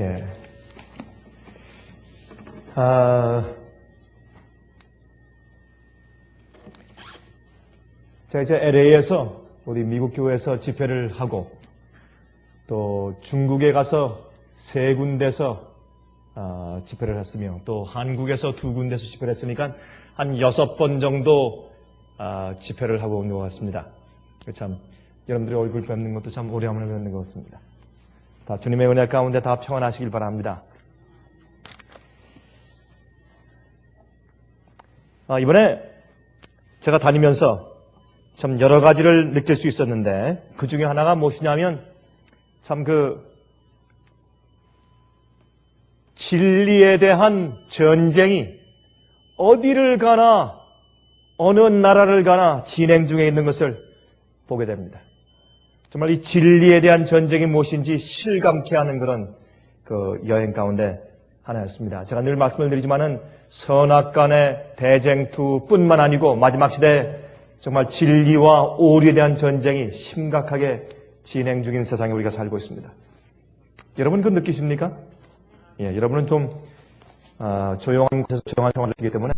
예. 제가 이제 LA에서 우리 미국 교회에서 집회를 하고 또 중국에 가서 3군데서 집회를 했으며 또 한국에서 2군데서 집회를 했으니까 한 6번 정도 집회를 하고 온 것 같습니다. 참 여러분들의 얼굴 뵙는 것도 참 오래간만에 뵙는 것 같습니다. 다 주님의 은혜 가운데 다 평안하시길 바랍니다. 이번에 제가 다니면서 참 여러 가지를 느낄 수 있었는데 그 중에 하나가 무엇이냐면 참 진리에 대한 전쟁이 어디를 가나 어느 나라를 가나 진행 중에 있는 것을 보게 됩니다. 정말 이 진리에 대한 전쟁이 무엇인지 실감케 하는 그런 여행 가운데 하나였습니다. 제가 늘 말씀을 드리지만은 선악간의 대쟁투뿐만 아니고 마지막 시대에 정말 진리와 오류에 대한 전쟁이 심각하게 진행 중인 세상에 우리가 살고 있습니다. 여러분 그거 느끼십니까? 예, 여러분은 좀 조용한 곳에서 조용한 생활을 하시기 때문에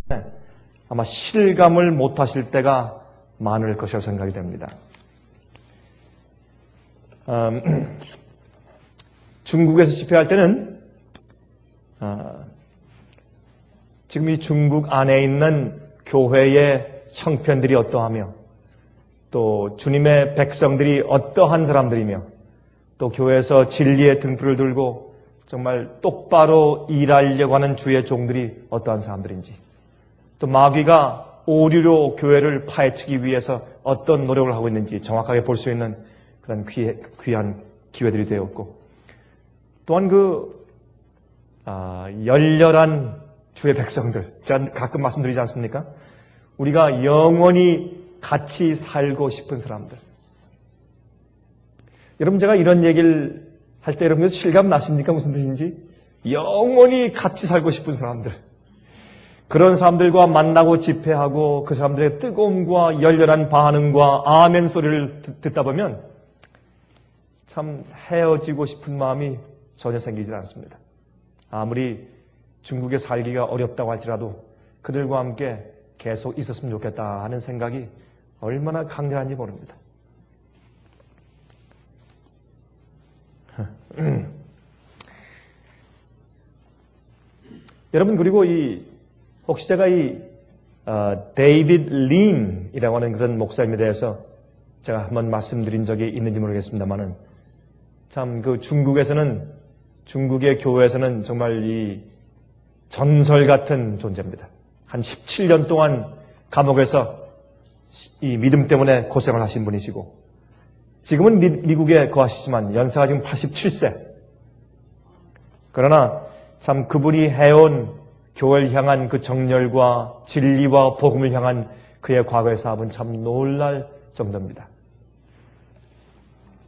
아마 실감을 못하실 때가 많을 것이라고 생각이 됩니다. 중국에서 집회할 때는 지금 이 중국 안에 있는 교회의 형편들이 어떠하며 또 주님의 백성들이 어떠한 사람들이며 또 교회에서 진리의 등불을 들고 정말 똑바로 일하려고 하는 주의 종들이 어떠한 사람들인지 또 마귀가 오류로 교회를 파헤치기 위해서 어떤 노력을 하고 있는지 정확하게 볼 수 있는 그런 귀한 기회들이 되었고 또한 열렬한 주의 백성들 제가 가끔 말씀드리지 않습니까? 우리가 영원히 같이 살고 싶은 사람들. 여러분 제가 이런 얘기를 할 때 여러분 실감 나십니까? 무슨 뜻인지? 영원히 같이 살고 싶은 사람들. 그런 사람들과 만나고 집회하고 그 사람들의 뜨거움과 열렬한 반응과 아멘 소리를 듣다 보면 참 헤어지고 싶은 마음이 전혀 생기지 않습니다. 아무리 중국에 살기가 어렵다고 할지라도 그들과 함께 계속 있었으면 좋겠다 하는 생각이 얼마나 강렬한지 모릅니다. 여러분 그리고 혹시 제가 데이비드 린이라고 하는 그런 목사님에 대해서 제가 한번 말씀드린 적이 있는지 모르겠습니다만은 참 중국에서는 중국의 교회에서는 정말 이 전설 같은 존재입니다. 한 17년 동안 감옥에서 이 믿음 때문에 고생을 하신 분이시고 지금은 미국에 거하시지만 연세가 지금 87세. 그러나 참 그분이 해온 교회를 향한 그 정열과 진리와 복음을 향한 그의 과거의 사업은 참 놀랄 정도입니다.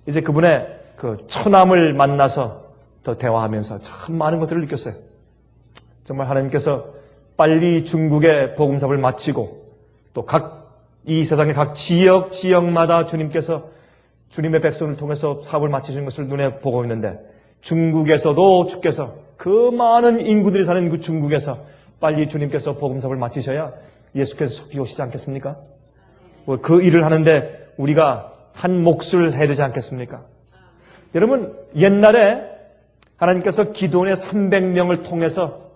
이제 그분의 처남을 만나서 더 대화하면서 참 많은 것들을 느꼈어요. 정말 하나님께서 빨리 중국의 복음 사업을 마치고 또 이 세상의 각 지역마다 주님께서 주님의 백성을 통해서 사업을 마치시는 것을 눈에 보고 있는데 중국에서도 주께서 그 많은 인구들이 사는 그 중국에서 빨리 주님께서 복음 사업을 마치셔야 예수께서 속히 오시지 않겠습니까? 그 일을 하는데 우리가 한 몫을 해야 되지 않겠습니까? 여러분 옛날에 하나님께서 기드온의 300명을 통해서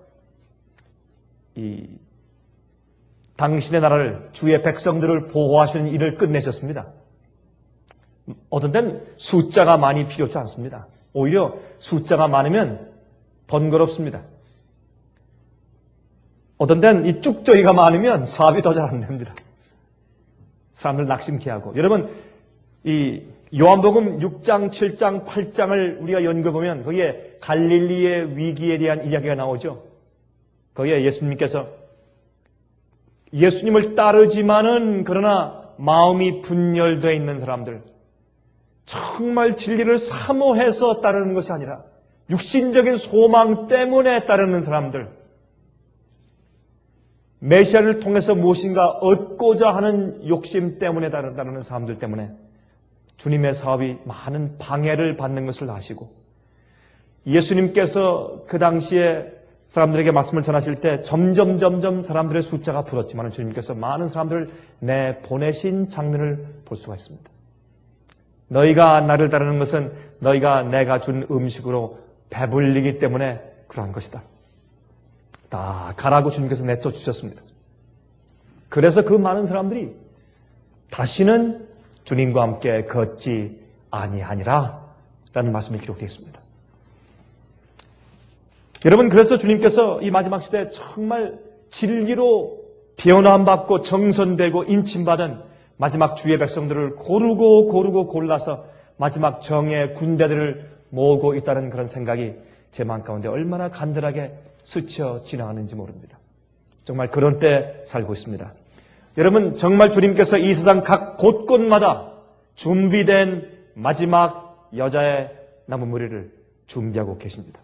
당신의 나라를 주의 백성들을 보호하시는 일을 끝내셨습니다. 어떤 때는 숫자가 많이 필요치 않습니다. 오히려 숫자가 많으면 번거롭습니다. 어떤 때는 이 쭉저기가 많으면 사업이 더 잘 안 됩니다. 사람들 낙심케 하고. 여러분 이 요한복음 6장, 7장, 8장을 우리가 연구해보면 거기에 갈릴리의 위기에 대한 이야기가 나오죠. 거기에 예수님께서 예수님을 따르지만은 그러나 마음이 분열되어 있는 사람들 정말 진리를 사모해서 따르는 것이 아니라 육신적인 소망 때문에 따르는 사람들 메시아를 통해서 무엇인가 얻고자 하는 욕심 때문에 따르는 사람들 때문에 주님의 사업이 많은 방해를 받는 것을 아시고 예수님께서 그 당시에 사람들에게 말씀을 전하실 때 점점 사람들의 숫자가 불었지만 주님께서 많은 사람들을 내보내신 장면을 볼 수가 있습니다. 너희가 나를 따르는 것은 너희가 내가 준 음식으로 배불리기 때문에 그러한 것이다. 다 가라고 주님께서 내쫓으셨습니다. 그래서 그 많은 사람들이 다시는 주님과 함께 걷지 아니하니라 라는 말씀이 기록되어 있습니다. 여러분, 그래서 주님께서 이 마지막 시대에 정말 진리로 변화받고 정선되고 인침받은 마지막 주의 백성들을 고르고 골라서 마지막 정의 군대들을 모으고 있다는 그런 생각이 제 마음 가운데 얼마나 간절하게 스쳐 지나가는지 모릅니다. 정말 그런 때 살고 있습니다. 여러분, 정말 주님께서 이 세상 각 곳곳마다 준비된 마지막 여자의 남은 무리를 준비하고 계십니다.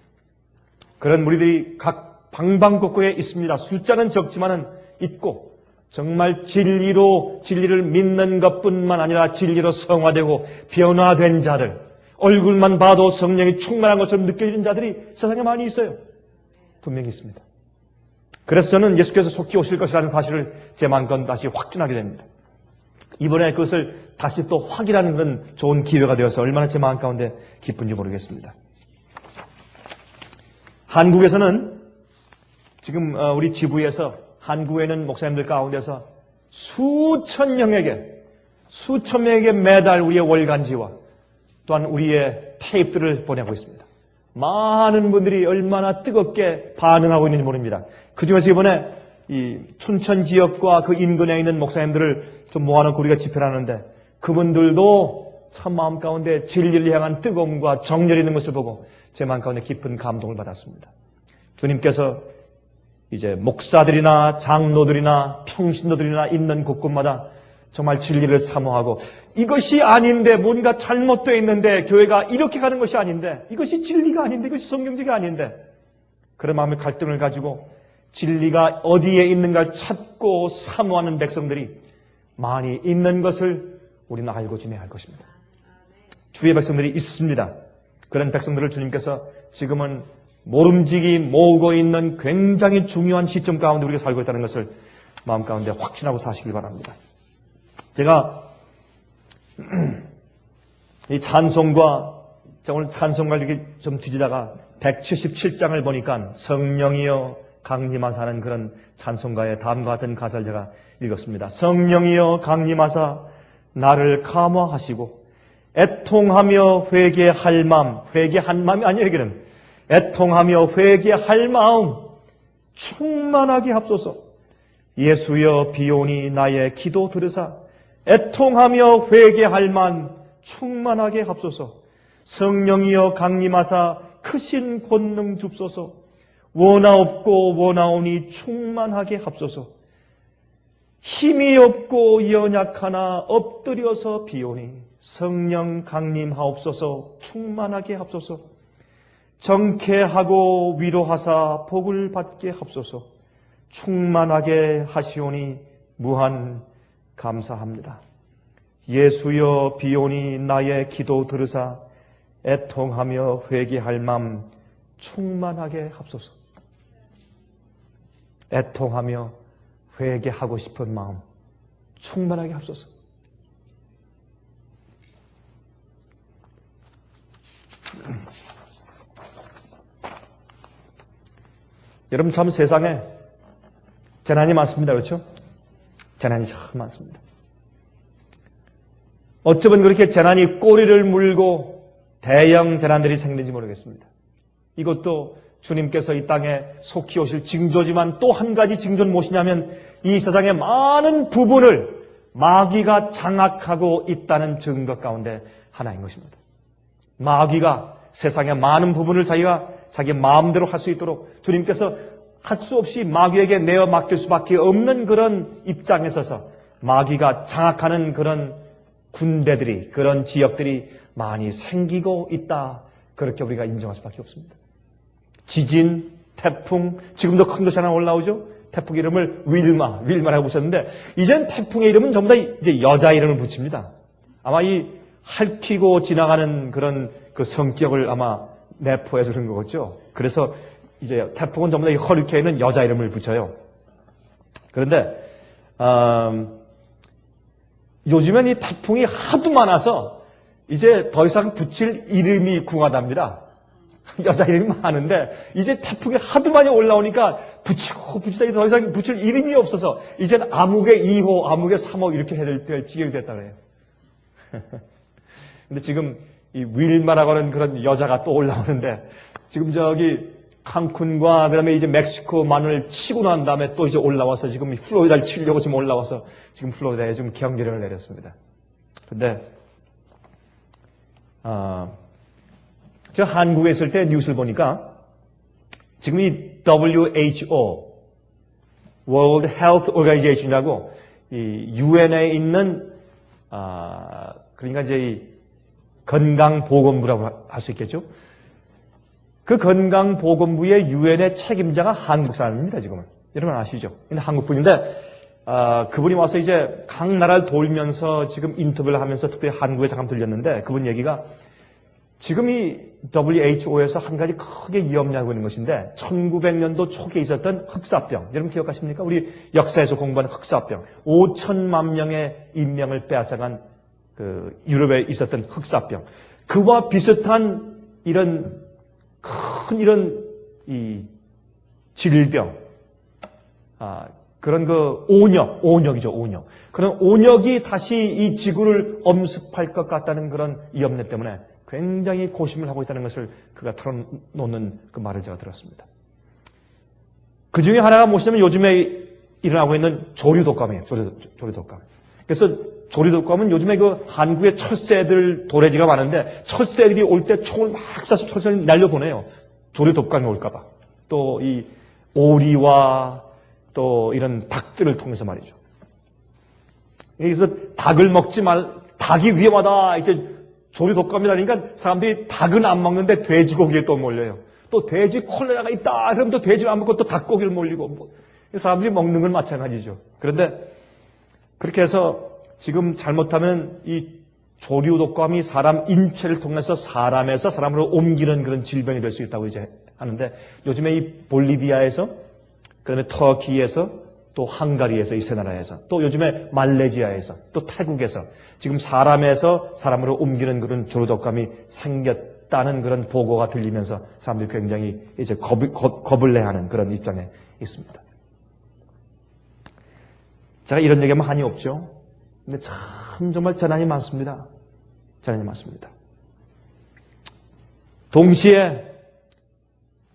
그런 무리들이 각 방방곡곡에 있습니다. 숫자는 적지만은 있고 정말 진리를 믿는 것뿐만 아니라 진리로 성화되고 변화된 자들, 얼굴만 봐도 성령이 충만한 것처럼 느껴지는 자들이 세상에 많이 있어요. 분명히 있습니다. 그래서 저는 예수께서 속히 오실 것이라는 사실을 제 마음껏 다시 확신하게 됩니다. 이번에 그것을 다시 또 확인하는 그런 좋은 기회가 되어서 얼마나 제 마음 가운데 기쁜지 모르겠습니다. 한국에서는 지금 우리 지부에서 한국에 있는 목사님들 가운데서 수천 명에게 매달 우리의 월간지와 또한 우리의 테이프들을 보내고 있습니다. 많은 분들이 얼마나 뜨겁게 반응하고 있는지 모릅니다. 그중에서 이번에 이 춘천 지역과 그 인근에 있는 목사님들을 좀 모아놓고 우리가 집회를 하는데 그분들도 참 마음 가운데 진리를 향한 뜨거움과 정열이 있는 것을 보고 제 마음 가운데 깊은 감동을 받았습니다. 주님께서 이제 목사들이나 장로들이나 평신도들이나 있는 곳곳마다 정말 진리를 사모하고 이것이 아닌데 뭔가 잘못되어 있는데 교회가 이렇게 가는 것이 아닌데 이것이 진리가 아닌데 이것이 성경적이 아닌데 그런 마음의 갈등을 가지고 진리가 어디에 있는가를 찾고 사모하는 백성들이 많이 있는 것을 우리는 알고 지내야 할 것입니다. 주의 백성들이 있습니다. 그런 백성들을 주님께서 지금은 모름지기 모으고 있는 굉장히 중요한 시점 가운데 우리가 살고 있다는 것을 마음 가운데 확신하고 사시길 바랍니다. 제가 이 찬송가, 오늘 찬송가 이렇게 좀 뒤지다가 177장을 보니까 성령이여 강림하사 하는 그런 찬송가의 다음과 같은 가사를 제가 읽었습니다. 성령이여 강림하사 나를 감화하시고 애통하며 회개할 마음, 회개한 마음이 아니에요 여기는 애통하며 회개할 마음 충만하게 합소서. 예수여 비오니 나의 기도 들으사 애통하며 회개할 마음 충만하게 합소서. 성령이여 강림하사 크신 권능 줍소서. 원하옵고 원하오니 충만하게 합소서. 힘이 없고 연약하나 엎드려서 비오니 성령 강림하옵소서. 충만하게 합소서. 정케하고 위로하사 복을 받게 합소서. 충만하게 하시오니 무한 감사합니다. 예수여 비오니 나의 기도 들으사 애통하며 회개할 마음 충만하게 합소서. 애통하며 회개하고 싶은 마음 충만하게 합소서. 여러분 참 세상에 재난이 많습니다. 그렇죠? 재난이 참 많습니다. 어쩌면 그렇게 재난이 꼬리를 물고 대형 재난들이 생기는지 모르겠습니다. 이것도 주님께서 이 땅에 속히 오실 징조지만 또 한 가지 징조는 무엇이냐면 이 세상의 많은 부분을 마귀가 장악하고 있다는 증거 가운데 하나인 것입니다. 마귀가 세상의 많은 부분을 자기가 자기 마음대로 할 수 있도록 주님께서 할 수 없이 마귀에게 내어 맡길 수밖에 없는 그런 입장에 서서 마귀가 장악하는 그런 군대들이 그런 지역들이 많이 생기고 있다. 그렇게 우리가 인정할 수밖에 없습니다. 지진, 태풍, 지금도 큰 것이 하나 올라오죠? 태풍 이름을 윌마라고 붙였는데 이젠 태풍의 이름은 전부 다 이제 여자 이름을 붙입니다. 아마 이 핥히고 지나가는 그런 그 성격을 아마 내포해 주는 거겠죠. 그래서 이제 태풍은 전부 다 이 허리케인은 여자 이름을 붙여요. 그런데 요즘엔 이 태풍이 하도 많아서 이제 더 이상 붙일 이름이 궁하답니다. 여자 이름이 많은데 이제 태풍이 하도 많이 올라오니까 붙이고 붙이다 더 이상 붙일 이름이 없어서 이제는 암흑의 2호, 암흑의 3호 이렇게 해야 될 지경이 됐다 그래요. 근데 지금 이 윌마라고 하는 그런 여자가 또 올라오는데 지금 저기 칸쿤과 그다음에 이제 멕시코만을 치고 난 다음에 또 이제 올라와서 지금 플로리다를 치려고 지금 올라와서 지금 플로리다에 지금 경계를 내렸습니다. 근데 제가 한국에 있을 때 뉴스를 보니까 지금 이 WHO World Health Organization이라고 이 UN에 있는 그러니까 이제 이 건강보건부라고 할 수 있겠죠. 그 건강보건부의 UN의 책임자가 한국 사람입니다. 지금은 여러분 아시죠? 근데 한국 분인데 그분이 와서 이제 각 나라를 돌면서 지금 인터뷰를 하면서 특별히 한국에 잠깐 들렸는데 그분 얘기가 지금 이 WHO에서 한 가지 크게 위험하고 있는 것인데 1900년도 초기에 있었던 흑사병 여러분 기억하십니까? 우리 역사에서 공부하는 흑사병 5천만 명의 인명을 빼앗아간 그 유럽에 있었던 흑사병 그와 비슷한 이런 큰 이런 이 질병 그런 그 온역이죠 온역 그런 온역이 다시 이 지구를 엄습할 것 같다는 그런 염려 때문에 굉장히 고심을 하고 있다는 것을 그가 털어놓는 그 말을 제가 들었습니다. 그 중에 하나가 무엇이냐면 요즘에 일어나고 있는 조류독감이에요. 조류독감. 그래서 조류독감은 요즘에 그 한국에 철새들 도래지가 많은데 철새들이 올 때 총을 막 쏴서 철새를 날려보내요. 조류독감이 올까봐. 또 이 오리와 또 이런 닭들을 통해서 말이죠. 그래서 닭을 먹지 닭이 위험하다. 이제 조류독감이 나니까 사람들이 닭은 안 먹는데 돼지고기에 또 몰려요. 또 돼지 콜레라가 있다. 그럼 또 돼지를 안 먹고 또 닭고기를 몰리고 사람들이 먹는 건 마찬가지죠. 그런데 그렇게 해서 지금 잘못하면 이 조류독감이 사람 인체를 통해서 사람에서 사람으로 옮기는 그런 질병이 될 수 있다고 이제 하는데 요즘에 이 볼리비아에서 그다음에 터키에서 또 헝가리에서 이 세 나라에서 또 요즘에 말레이시아에서 또 태국에서 지금 사람에서 사람으로 옮기는 그런 조류독감이 생겼다는 그런 보고가 들리면서 사람들이 굉장히 이제 겁을 내야 하는 그런 입장에 있습니다. 제가 이런 얘기하면 한이 없죠. 근데 참 정말 재난이 많습니다. 재난이 많습니다. 동시에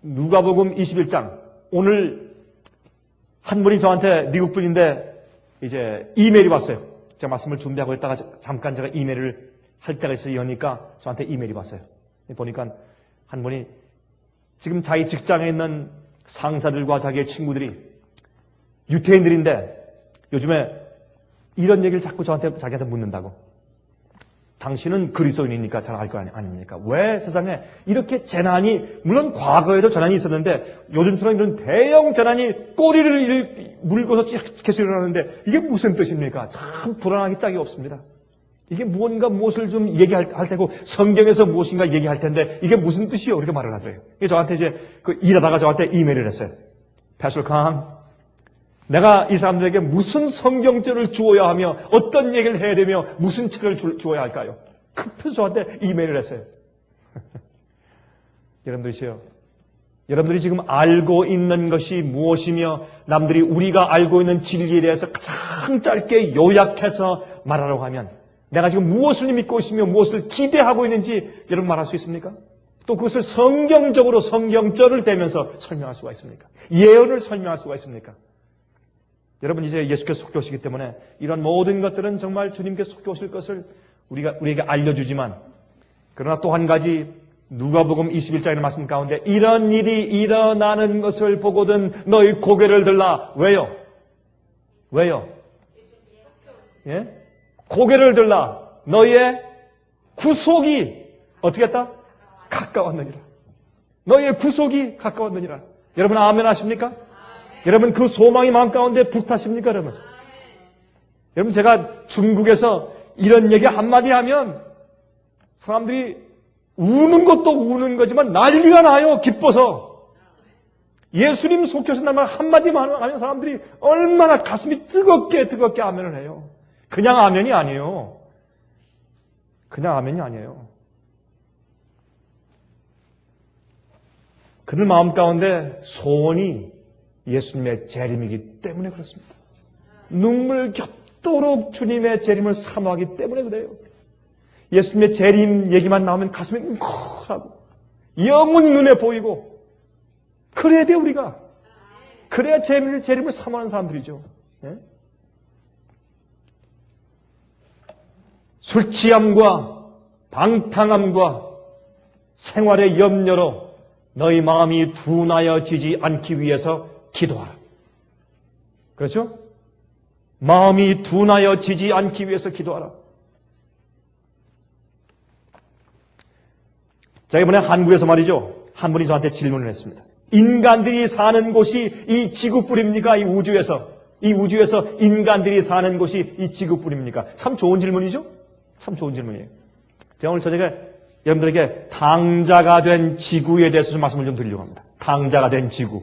누가복음 21장 오늘 한 분이 저한테 미국 분인데 이제 이메일이 왔어요. 제가 말씀을 준비하고 있다가 잠깐 제가 이메일을 할 때가 있어서 여니까 저한테 이메일이 왔어요. 보니까 한 분이 지금 자기 직장에 있는 상사들과 자기의 친구들이 유태인들인데 요즘에 이런 얘기를 자꾸 자기한테 묻는다고. 당신은 그리스도인이니까 잘 알 거 아닙니까? 왜 세상에 이렇게 재난이 물론 과거에도 재난이 있었는데 요즘처럼 이런 대형 재난이 꼬리를 물고서 계속 일어나는데 이게 무슨 뜻입니까? 참 불안하기 짝이 없습니다. 이게 무엇을 좀 얘기할 테고 성경에서 무엇인가 얘기할 텐데 이게 무슨 뜻이요? 이렇게 말을 하더래요. 저한테 이제 일하다가 저한테 이메일을 했어요. 패스터 강, 내가 이 사람들에게 무슨 성경절을 주어야 하며 어떤 얘기를 해야 되며 무슨 책을 주어야 할까요? 급해서 저한테 이메일을 했어요. 여러분들이 지금 알고 있는 것이 무엇이며 남들이 우리가 알고 있는 진리에 대해서 가장 짧게 요약해서 말하라고 하면 내가 지금 무엇을 믿고 있으며 무엇을 기대하고 있는지 여러분 말할 수 있습니까? 또 그것을 성경적으로 성경절을 대면서 설명할 수가 있습니까? 예언을 설명할 수가 있습니까? 여러분 이제 예수께서 속해 오시기 때문에 이런 모든 것들은 정말 주님께서 속해 오실 것을 우리에게 알려주지만 그러나 또 한 가지 누가복음 21장의 말씀 가운데 이런 일이 일어나는 것을 보거든 너희 고개를 들라. 왜요? 예? 고개를 들라. 너희의 구속이 어떻게 했다? 가까웠느니라. 너희의 구속이 가까웠느니라. 여러분 아멘 하십니까? 여러분 그 소망이 마음 가운데 불타십니까 여러분? 여러분 제가 중국에서 이런 얘기 한마디 하면 사람들이 우는 것도 우는 거지만 난리가 나요. 기뻐서. 예수님 속해서 말 한마디만 하면 사람들이 얼마나 가슴이 뜨겁게 아멘을 해요. 그냥 아멘이 아니에요. 그냥 아멘이 아니에요. 그들 마음 가운데 소원이 예수님의 재림이기 때문에 그렇습니다. 눈물 겹도록 주님의 재림을 사모하기 때문에 그래요. 예수님의 재림 얘기만 나오면 가슴이 뭉클하고 영원히 눈에 보이고 그래야 돼요 우리가. 그래야 재림을 사모하는 사람들이죠. 네? 술 취함과 방탕함과 생활의 염려로 너희 마음이 둔하여지지 않기 위해서 기도하라. 그렇죠? 마음이 둔하여지지 않기 위해서 기도하라. 자, 이번에 한국에서 말이죠. 한 분이 저한테 질문을 했습니다. 인간들이 사는 곳이 이 지구뿐입니까? 이 우주에서 인간들이 사는 곳이 이 지구뿐입니까? 참 좋은 질문이죠? 참 좋은 질문이에요. 제가 오늘 저녁에 여러분들에게 당자가 된 지구에 대해서 좀 말씀을 좀 드리려고 합니다. 당자가 된 지구.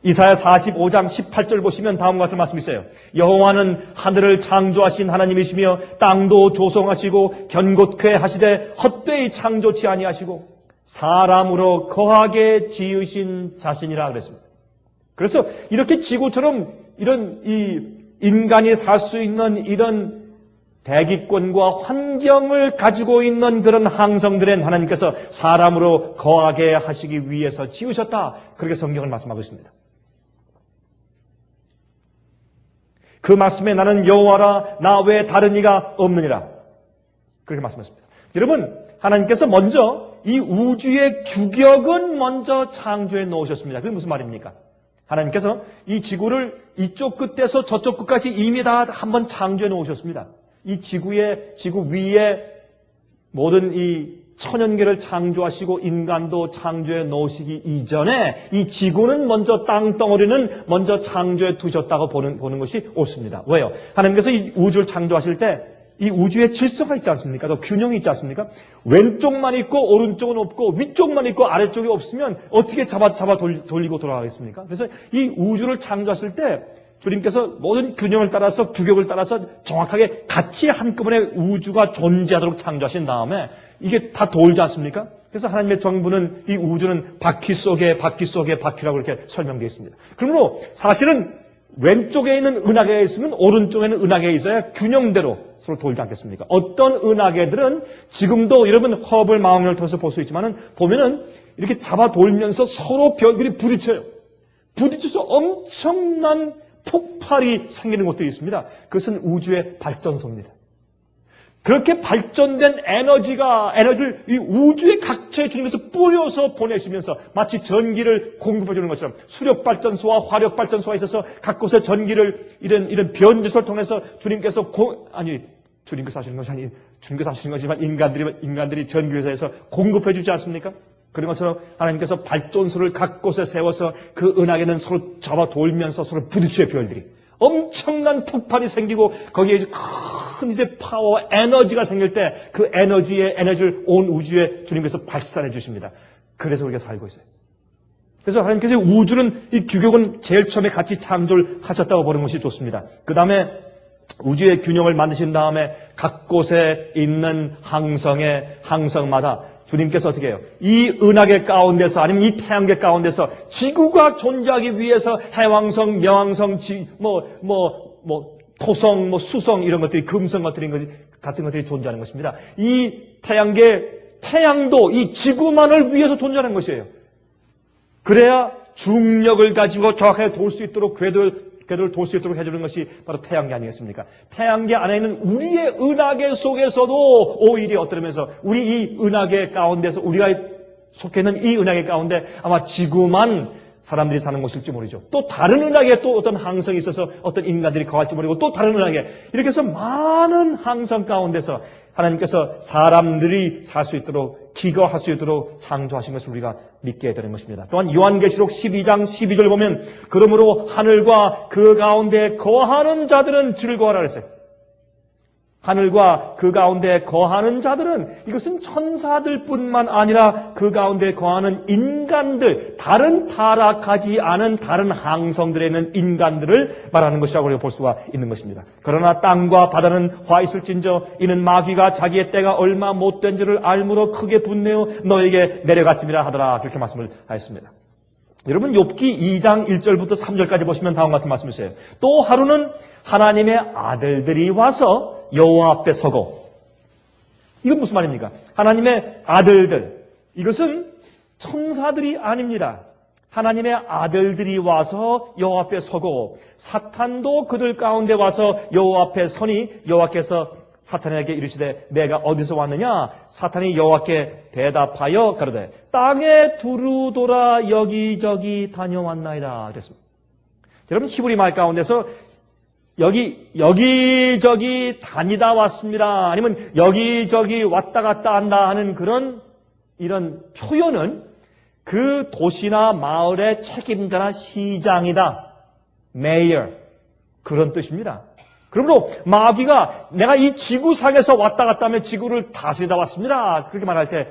이사야 45장 18절 보시면 다음과 같은 말씀이 있어요. 여호와는 하늘을 창조하신 하나님이시며 땅도 조성하시고 견고케 하시되 헛되이 창조치 아니하시고 사람으로 거하게 지으신 자신이라 그랬습니다. 그래서 이렇게 지구처럼 이런 이 인간이 살 수 있는 이런 대기권과 환경을 가지고 있는 그런 항성들은 하나님께서 사람으로 거하게 하시기 위해서 지으셨다. 그렇게 성경을 말씀하고 있습니다. 그 말씀에 나는 여호와라 나 외에 다른 이가 없느니라. 그렇게 말씀하셨습니다. 여러분, 하나님께서 먼저 이 우주의 규격은 먼저 창조해 놓으셨습니다. 그게 무슨 말입니까? 하나님께서 이 지구를 이쪽 끝에서 저쪽 끝까지 이미 다 한번 창조해 놓으셨습니다. 이 지구 위에 모든 이 천연계를 창조하시고 인간도 창조해 놓으시기 이전에 이 지구는 먼저 땅덩어리는 먼저 창조해 두셨다고 보는 것이 옳습니다. 왜요? 하나님께서 이 우주를 창조하실 때 이 우주에 질서가 있지 않습니까? 또 균형이 있지 않습니까? 왼쪽만 있고 오른쪽은 없고 위쪽만 있고 아래쪽이 없으면 어떻게 잡아 돌리고 돌아가겠습니까? 그래서 이 우주를 창조하실 때 주님께서 모든 균형을 따라서 규격을 따라서 정확하게 같이 한꺼번에 우주가 존재하도록 창조하신 다음에 이게 다 돌지 않습니까? 그래서 하나님의 정부는 이 우주는 바퀴 속에 바퀴라고 이렇게 설명되어 있습니다. 그러므로 사실은 왼쪽에 있는 은하계가 있으면 오른쪽에는 은하계가 있어야 균형대로 서로 돌지 않겠습니까? 어떤 은하계들은 지금도 여러분 허블 망원경을 통해서 볼 수 있지만은 보면은 이렇게 잡아 돌면서 서로 별들이 부딪혀서 엄청난 폭발이 생기는 것들이 있습니다. 그것은 우주의 발전소입니다. 그렇게 발전된 에너지를 이 우주의 각처에 주님께서 뿌려서 보내시면서 마치 전기를 공급해 주는 것처럼 수력발전소와 화력발전소가 있어서 각 곳에 전기를 이런 변조소를 통해서 주님께서 주님께서 하시는 것이 아니 주님께서 하시는 거지만 인간들이 전기회사에서 공급해 주지 않습니까? 그런 것처럼 하나님께서 발전소를 각 곳에 세워서 그 은하계는 서로 잡아 돌면서 서로 부딪혀요. 별들이 엄청난 폭발이 생기고 거기에 큰 파워 에너지가 생길 때 그 에너지를 온 우주에 주님께서 발산해 주십니다. 그래서 우리가 살고 있어요. 그래서 하나님께서 우주는 이 규격은 제일 처음에 같이 창조를 하셨다고 보는 것이 좋습니다. 그 다음에 우주의 균형을 만드신 다음에 각 곳에 있는 항성마다 주님께서 어떻게 해요? 이 은하계 가운데서 아니면 이 태양계 가운데서 지구가 존재하기 위해서 해왕성, 명왕성, 토성, 수성 이런 것들이 금성 같은 것들이 존재하는 것입니다. 이 태양도 이 지구만을 위해서 존재하는 것이에요. 그래야 중력을 가지고 정확하게 돌 수 있도록 궤도를 돌 수 있도록 해주는 것이 바로 태양계 아니겠습니까? 태양계 안에 있는 우리의 은하계 속에서도 오히려 어떠면서 우리 이 은하계 가운데서 우리가 속해 있는 이 은하계 가운데 아마 지구만 사람들이 사는 곳일지 모르죠. 또 다른 은하계에 또 어떤 항성이 있어서 어떤 인간들이 거할지 모르고 또 다른 은하계 이렇게 해서 많은 항성 가운데서 하나님께서 사람들이 살 수 있도록 기거할 수 있도록 창조하신 것을 우리가 믿게 되는 것입니다. 또한 요한계시록 12장 12절 보면 그러므로 하늘과 그 가운데 거하는 자들은 즐거워하라 그랬어요. 하늘과 그 가운데 거하는 자들은 이것은 천사들 뿐만 아니라 그 가운데 거하는 인간들, 다른 타락하지 않은 다른 항성들에 있는 인간들을 말하는 것이라고 우리가 볼 수가 있는 것입니다. 그러나 땅과 바다는 화 있을진저 이는 마귀가 자기의 때가 얼마 못된 줄을 알므로 크게 분내어 너에게 내려갔음이라 하더라. 그렇게 말씀을 하였습니다. 여러분 욥기 2장 1절부터 3절까지 보시면 다음과 같은 말씀이 있어요. 또 하루는 하나님의 아들들이 와서 여호와 앞에 서고, 이건 무슨 말입니까? 하나님의 아들들, 이것은 천사들이 아닙니다. 하나님의 아들들이 와서 여호와 앞에 서고 사탄도 그들 가운데 와서 여호와 앞에 서니 여호와께서 사탄에게 이르시되 내가 어디서 왔느냐? 사탄이 여호와께 대답하여 가로되 땅에 두루돌아 여기저기 다녀왔나이다 그랬습니다. 여러분 히브리 말 가운데서 여기저기 다니다 왔습니다. 아니면 여기저기 왔다 갔다 한다 하는 이런 표현은 그 도시나 마을의 책임자나 시장이다. 메이어. 그런 뜻입니다. 그러므로 마귀가 내가 이 지구상에서 왔다 갔다 하며 지구를 다스리다 왔습니다. 그렇게 말할 때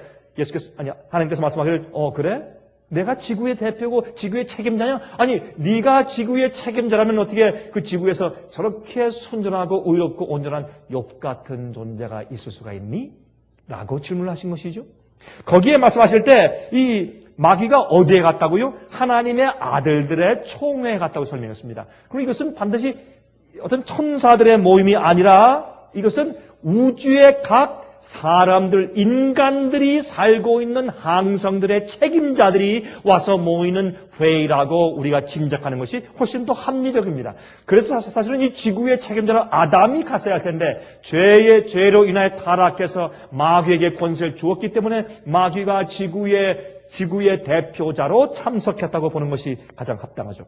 하나님께서 말씀하기를 그래? 내가 지구의 대표고 지구의 책임자냐? 아니 네가 지구의 책임자라면 어떻게 그 지구에서 저렇게 순전하고 의롭고 온전한 욥 같은 존재가 있을 수가 있니? 라고 질문을 하신 것이죠. 거기에 말씀하실 때 이 마귀가 어디에 갔다고요? 하나님의 아들들의 총회에 갔다고 설명했습니다. 그럼 이것은 반드시 어떤 천사들의 모임이 아니라 이것은 우주의 각 사람들, 인간들이 살고 있는 항성들의 책임자들이 와서 모이는 회의라고 우리가 짐작하는 것이 훨씬 더 합리적입니다. 그래서 사실은 이 지구의 책임자는 아담이 갔어야 할 텐데 죄로 인하여 타락해서 마귀에게 권세를 주었기 때문에 마귀가 지구의 대표자로 참석했다고 보는 것이 가장 합당하죠.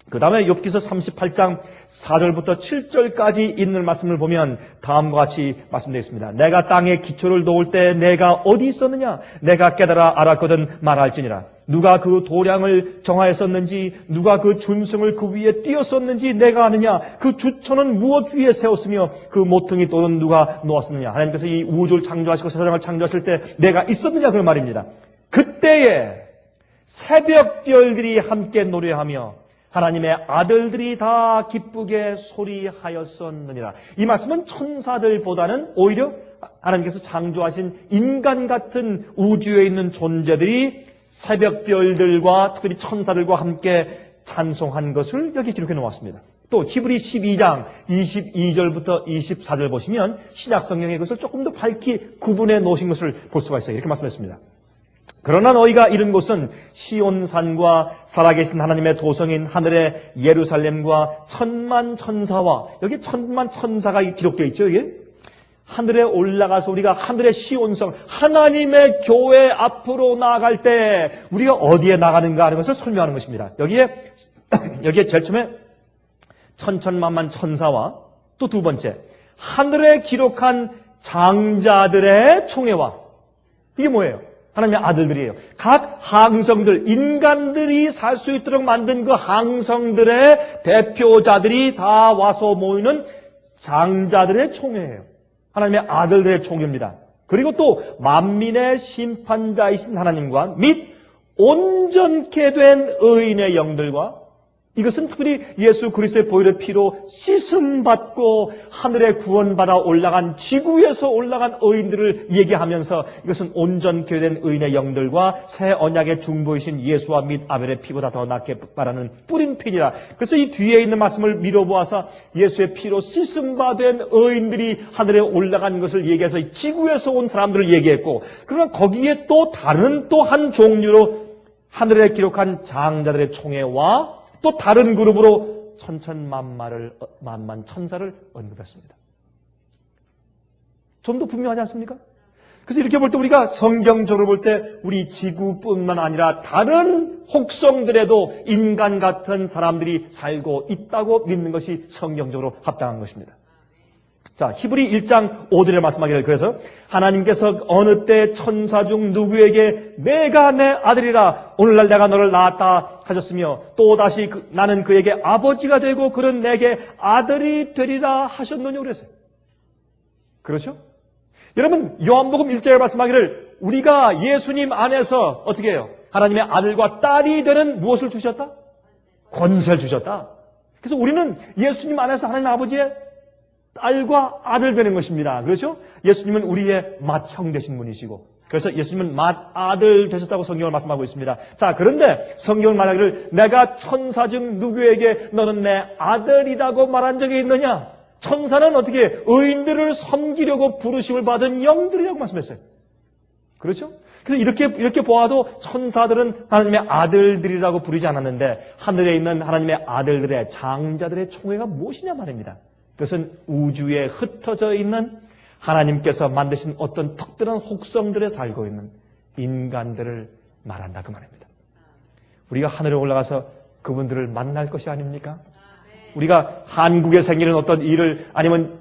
그 다음에 욥기서 38장 4절부터 7절까지 있는 말씀을 보면 다음과 같이 말씀되어 있습니다. 내가 땅에 기초를 놓을 때 내가 어디 있었느냐? 내가 깨달아 알았거든 말할지니라. 누가 그 도량을 정하였었는지 누가 그 준승을 그 위에 띄었었는지 내가 아느냐? 그 주천은 무엇 위에 세웠으며 그 모퉁이 돌은 누가 놓았었느냐? 하나님께서 이 우주를 창조하시고 세상을 창조하실 때 내가 있었느냐? 그런 말입니다. 그때에 새벽별들이 함께 노래하며 하나님의 아들들이 다 기쁘게 소리하였었느니라. 이 말씀은 천사들보다는 오히려 하나님께서 창조하신 인간 같은 우주에 있는 존재들이 새벽별들과 특별히 천사들과 함께 찬송한 것을 여기 기록해 놓았습니다. 또 히브리 12장 22절부터 24절 보시면 신약성경에 그것을 조금 더 밝히 구분해 놓으신 것을 볼 수가 있어요. 이렇게 말씀했습니다. 그러나 너희가 이른 곳은 시온산과 살아계신 하나님의 도성인 하늘의 예루살렘과 천만 천사와, 여기 천만 천사가 기록되어 있죠. 이게 하늘에 올라가서 우리가 하늘의 시온성 하나님의 교회 앞으로 나아갈 때 우리가 어디에 나가는가 하는 것을 설명하는 것입니다. 여기에 제일 처음에 천천만만 천사와 또 두 번째 하늘에 기록한 장자들의 총회와, 이게 뭐예요? 하나님의 아들들이에요. 각 항성들, 인간들이 살 수 있도록 만든 그 항성들의 대표자들이 다 와서 모이는 장자들의 총회예요. 하나님의 아들들의 총회입니다. 그리고 또 만민의 심판자이신 하나님과 및 온전케 된 의인의 영들과, 이것은 특별히 예수 그리스도의 보혈의 피로 씻음받고 하늘에 구원받아 올라간, 지구에서 올라간 의인들을 얘기하면서 이것은 온전케 된 의인의 영들과 새 언약의 중보이신 예수와 및 아벨의 피보다 더 낫게 바라는 뿌린 피니라. 그래서 이 뒤에 있는 말씀을 미뤄보아서 예수의 피로 씻음받은 의인들이 하늘에 올라간 것을 얘기해서 지구에서 온 사람들을 얘기했고, 그러나 거기에 또 다른 또 한 종류로 하늘에 기록한 장자들의 총회와 또 다른 그룹으로 천천만만 천사를 언급했습니다. 좀 더 분명하지 않습니까? 그래서 이렇게 볼 때 우리가 성경적으로 볼 때 우리 지구뿐만 아니라 다른 혹성들에도 인간 같은 사람들이 살고 있다고 믿는 것이 성경적으로 합당한 것입니다. 자, 히브리 1장 5절에 말씀하기를, 그래서 하나님께서 어느 때 천사 중 누구에게 내가 내 아들이라 오늘날 내가 너를 낳았다 하셨으며 또다시 나는 그에게 아버지가 되고 그는 내게 아들이 되리라 하셨느냐 그랬어요. 그렇죠? 여러분, 요한복음 1장에 말씀하기를 우리가 예수님 안에서 어떻게 해요? 하나님의 아들과 딸이 되는 무엇을 주셨다? 권세를 주셨다. 그래서 우리는 예수님 안에서 하나님 아버지의 딸과 아들 되는 것입니다. 그렇죠? 예수님은 우리의 맏형 되신 분이시고, 그래서 예수님은 맏아들 되셨다고 성경을 말씀하고 있습니다. 자, 그런데 성경을 말하기를 내가 천사 중 누구에게 너는 내 아들이라고 말한 적이 있느냐? 천사는 어떻게 의인들을 섬기려고 부르심을 받은 영들이라고 말씀했어요. 그렇죠? 그래서 이렇게 보아도 천사들은 하나님의 아들들이라고 부르지 않았는데 하늘에 있는 하나님의 아들들의 장자들의 총회가 무엇이냐 말입니다. 그것은 우주에 흩어져 있는 하나님께서 만드신 어떤 특별한 혹성들에 살고 있는 인간들을 말한다 그 말입니다. 우리가 하늘에 올라가서 그분들을 만날 것이 아닙니까? 우리가 한국에 생기는 어떤 일을 아니면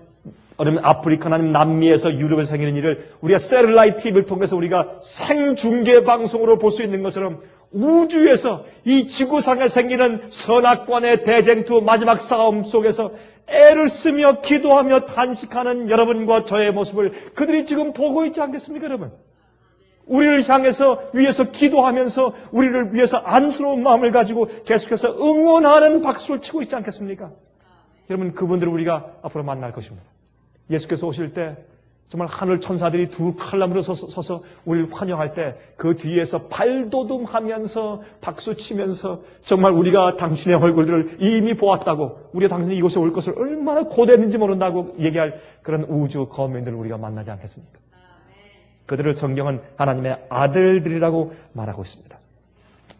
아프리카나 아니면 남미에서 유럽에서 생기는 일을 우리가 셀라이트 TV를 통해서 우리가 생중계 방송으로 볼 수 있는 것처럼 우주에서 이 지구상에 생기는 선악관의 대쟁투 마지막 싸움 속에서 애를 쓰며 기도하며 탄식하는 여러분과 저의 모습을 그들이 지금 보고 있지 않겠습니까, 여러분? 우리를 향해서 위에서 기도하면서 우리를 위해서 안쓰러운 마음을 가지고 계속해서 응원하는 박수를 치고 있지 않겠습니까? 여러분, 그분들을 우리가 앞으로 만날 것입니다. 예수께서 오실 때 정말 하늘 천사들이 두 칼럼으로 서서 우리를 환영할 때 그 뒤에서 발돋움하면서 박수치면서 정말 우리가 당신의 얼굴들을 이미 보았다고, 우리가 당신이 이곳에 올 것을 얼마나 고대했는지 모른다고 얘기할 그런 우주 거민들을 우리가 만나지 않겠습니까? 그들을 성경은 하나님의 아들들이라고 말하고 있습니다.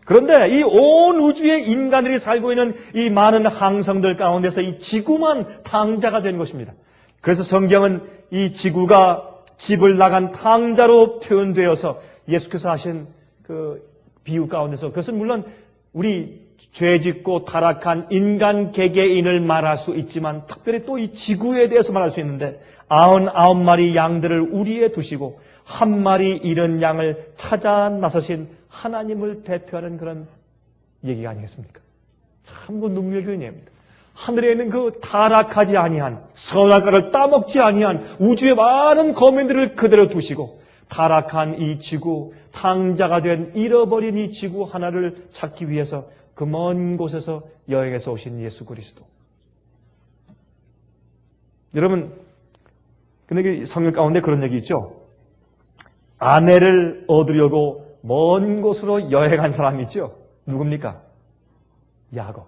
그런데 이 온 우주의 인간들이 살고 있는 이 많은 항성들 가운데서 이 지구만 탕자가 된 것입니다. 그래서 성경은 이 지구가 집을 나간 탕자로 표현되어서 예수께서 하신 그 비유 가운데서, 그것은 물론 우리 죄짓고 타락한 인간 개개인을 말할 수 있지만 특별히 또 이 지구에 대해서 말할 수 있는데 99마리 양들을 우리에 두시고 한 마리 잃은 양을 찾아 나서신 하나님을 대표하는 그런 얘기가 아니겠습니까? 참 그 눈물겨운 얘기입니다. 하늘에 있는 그 타락하지 아니한 선악과를 따먹지 아니한 우주의 많은 거민들을 그대로 두시고 타락한 이 지구, 탕자가 된 잃어버린 이 지구 하나를 찾기 위해서 그 먼 곳에서 여행해서 오신 예수 그리스도. 여러분, 근데 성경 가운데 그런 얘기 있죠? 아내를 얻으려고 먼 곳으로 여행한 사람이 있죠? 누굽니까? 야곱.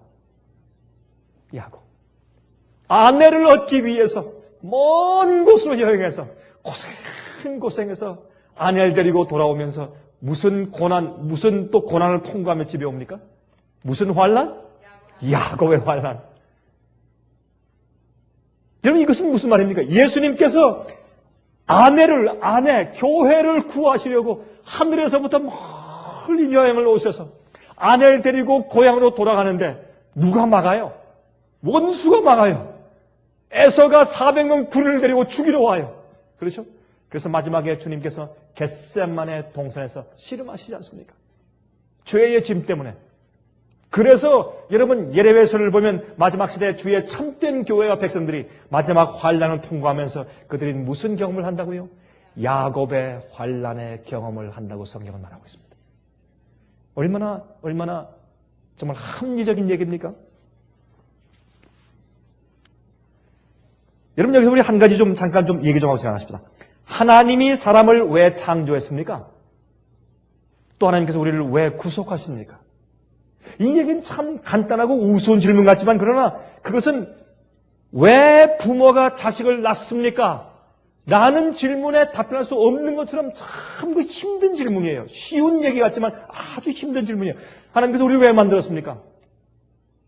아내를 얻기 위해서 먼 곳으로 여행해서 고생해서 아내를 데리고 돌아오면서 무슨 또 고난을 통과하며 집에 옵니까? 무슨 환난? 야곱의 환난. 여러분, 이것은 무슨 말입니까? 예수님께서 교회를 구하시려고 하늘에서부터 멀리 여행을 오셔서 아내를 데리고 고향으로 돌아가는데 누가 막아요? 원수가 막아요. 에서가 400명 군을 데리고 죽이러 와요. 그렇죠? 그래서 마지막에 주님께서 겟세마네 동산에서 씨름하시지 않습니까? 죄의 짐 때문에. 그래서 여러분 예레미야서를 보면 마지막 시대 주의 참된 교회와 백성들이 마지막 환난을 통과하면서 그들이 무슨 경험을 한다고요? 야곱의 환난의 경험을 한다고 성경은 말하고 있습니다. 얼마나 정말 합리적인 얘기입니까? 여러분, 여기서 우리 한 가지 잠깐 얘기 좀 하고 지나가십시다. 하나님이 사람을 왜 창조했습니까? 또 하나님께서 우리를 왜 구속하십니까? 이 얘기는 참 간단하고 우스운 질문 같지만 그러나 그것은 왜 부모가 자식을 낳습니까? 라는 질문에 답변할 수 없는 것처럼 참 그 힘든 질문이에요. 쉬운 얘기 같지만 아주 힘든 질문이에요. 하나님께서 우리를 왜 만들었습니까?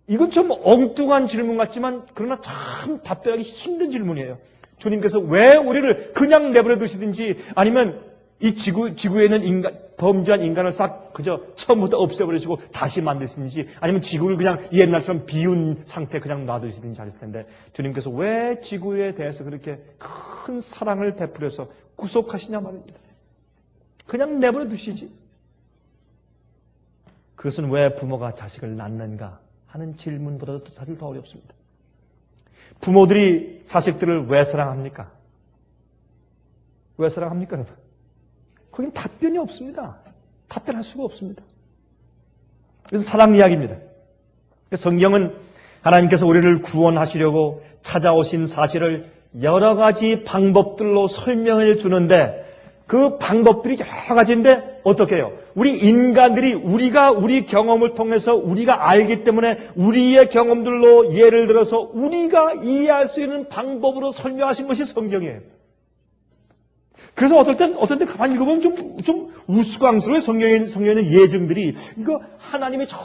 이건 좀 엉뚱한 질문 같지만 그러나 참 답변하기 힘든 질문이에요. 주님께서 왜 우리를 그냥 내버려 두시든지 아니면 이 지구에 있는 범죄한 인간을 싹 그저 처음부터 없애버리시고 다시 만드시든지 아니면 지구를 그냥 옛날처럼 비운 상태 그냥 놔두시든지 하실 텐데 주님께서 왜 지구에 대해서 그렇게 큰 사랑을 베풀어서 구속하시냐 말입니다. 그냥 내버려 두시지. 그것은 왜 부모가 자식을 낳는가 하는 질문보다도 사실 더 어렵습니다. 부모들이 자식들을 왜 사랑합니까? 왜 사랑합니까, 여러분? 거긴 답변이 없습니다. 답변할 수가 없습니다. 그래서 사랑 이야기입니다. 성경은 하나님께서 우리를 구원하시려고 찾아오신 사실을 여러 가지 방법들로 설명해 주는데 그 방법들이 여러 가지인데 어떻게 해요? 우리 인간들이 우리 경험을 통해서 우리가 알기 때문에 우리의 경험들로 예를 들어서 우리가 이해할 수 있는 방법으로 설명하신 것이 성경이에요. 그래서 어떨 땐 가만히 읽어보면 좀 우스꽝스러워요. 성경에 있는 예증들이. 이거 하나님의 저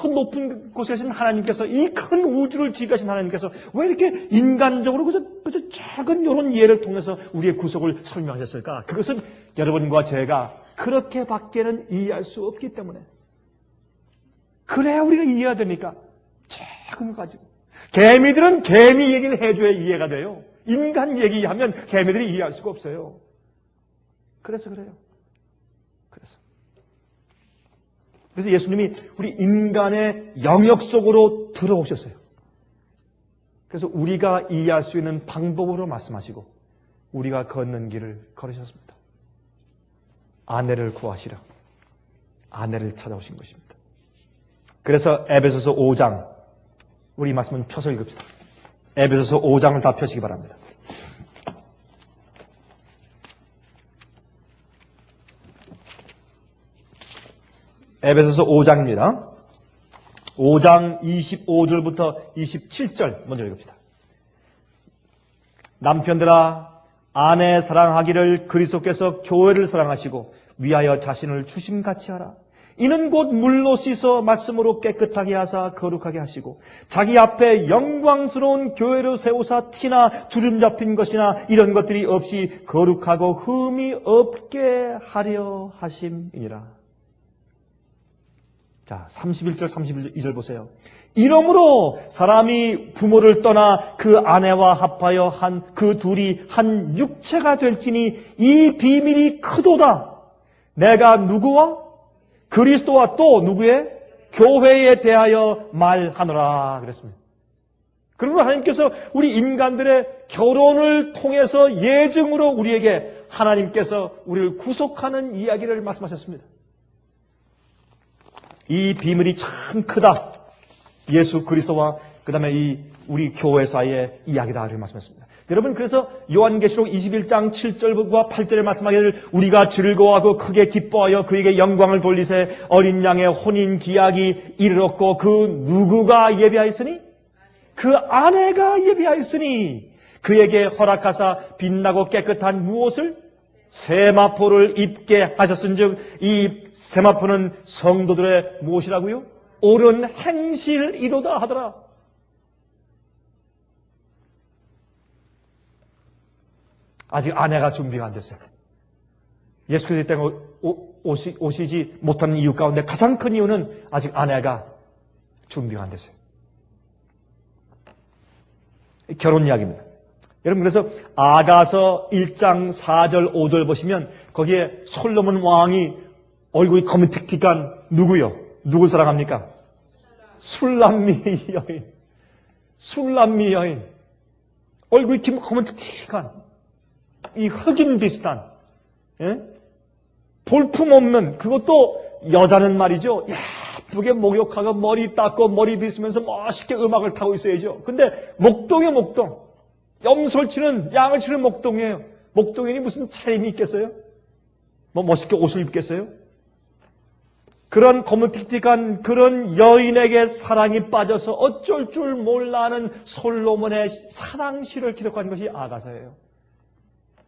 높은 곳에 계신 하나님께서, 이 큰 우주를 지배하신 하나님께서 왜 이렇게 인간적으로 그저 작은 이런 예를 통해서 우리의 구속을 설명하셨을까? 그것은 여러분과 제가 그렇게밖에는 이해할 수 없기 때문에. 그래야 우리가 이해가 됩니까? 작은 거 가지고. 개미들은 개미 얘기를 해줘야 이해가 돼요. 인간 얘기하면 개미들이 이해할 수가 없어요. 그래서 그래요. 그래서 예수님이 우리 인간의 영역 속으로 들어오셨어요. 그래서 우리가 이해할 수 있는 방법으로 말씀하시고 우리가 걷는 길을 걸으셨습니다. 아내를 구하시라. 아내를 찾아오신 것입니다. 그래서 에베소서 5장, 우리 이 말씀은 펴서 읽읍시다. 에베소서 5장을 다 펴시기 바랍니다. 에베소서 5장입니다. 5장 25절부터 27절 먼저 읽읍시다. 남편들아, 아내 사랑하기를 그리스도께서 교회를 사랑하시고 위하여 자신을 주심같이 하라. 이는 곧 물로 씻어 말씀으로 깨끗하게 하사 거룩하게 하시고 자기 앞에 영광스러운 교회를 세우사 티나 주름 잡힌 것이나 이런 것들이 없이 거룩하고 흠이 없게 하려 하심이니라. 자, 31절, 32절 보세요. 이러므로 사람이 부모를 떠나 그 아내와 합하여 그 둘이 한 육체가 될지니 이 비밀이 크도다. 내가 누구와? 그리스도와 또 누구의? 교회에 대하여 말하노라 그랬습니다. 그러므로 하나님께서 우리 인간들의 결혼을 통해서 예증으로 우리에게 하나님께서 우리를 구속하는 이야기를 말씀하셨습니다. 이 비밀이 참 크다. 예수 그리스도와 그 다음에 우리 교회 사이의 이야기다. 이렇게 말씀했습니다. 여러분, 그래서 요한계시록 21장 7절과 8절에 말씀하기를 우리가 즐거워하고 크게 기뻐하여 그에게 영광을 돌리세 어린 양의 혼인 기약이 이르렀고 그 누구가 예비하였으니? 그 아내가 예비하였으니 그에게 허락하사 빛나고 깨끗한 무엇을? 세마포를 입게 하셨은즉 이 세마포는 성도들의 무엇이라고요? 옳은 행실이로다 하더라. 아직 아내가 준비가 안 됐어요. 예수께서 이 땅에 오시지 못하는 이유 가운데 가장 큰 이유는 아직 아내가 준비가 안 됐어요. 결혼 이야기입니다. 여러분, 그래서 아가서 1장 4절 5절 보시면 거기에 솔로몬 왕이 얼굴이 검은틱틱한 누구요? 누굴 사랑합니까? 술람미 여인. 술람미 여인. 얼굴이 검은틱틱한 이 흑인 비슷한, 예? 볼품없는, 그것도 여자는 말이죠. 예쁘게 목욕하고 머리 닦고 머리 빗으면서 멋있게 음악을 타고 있어야죠. 근데 목동이에요, 목동. 염소를 치는, 양을 치는 목동이에요. 목동인이 무슨 차림이 있겠어요? 뭐 멋있게 옷을 입겠어요? 그런 검은틱틱한 그런 여인에게 사랑이 빠져서 어쩔 줄 몰라하는 솔로몬의 사랑시를 기록한 것이 아가서예요.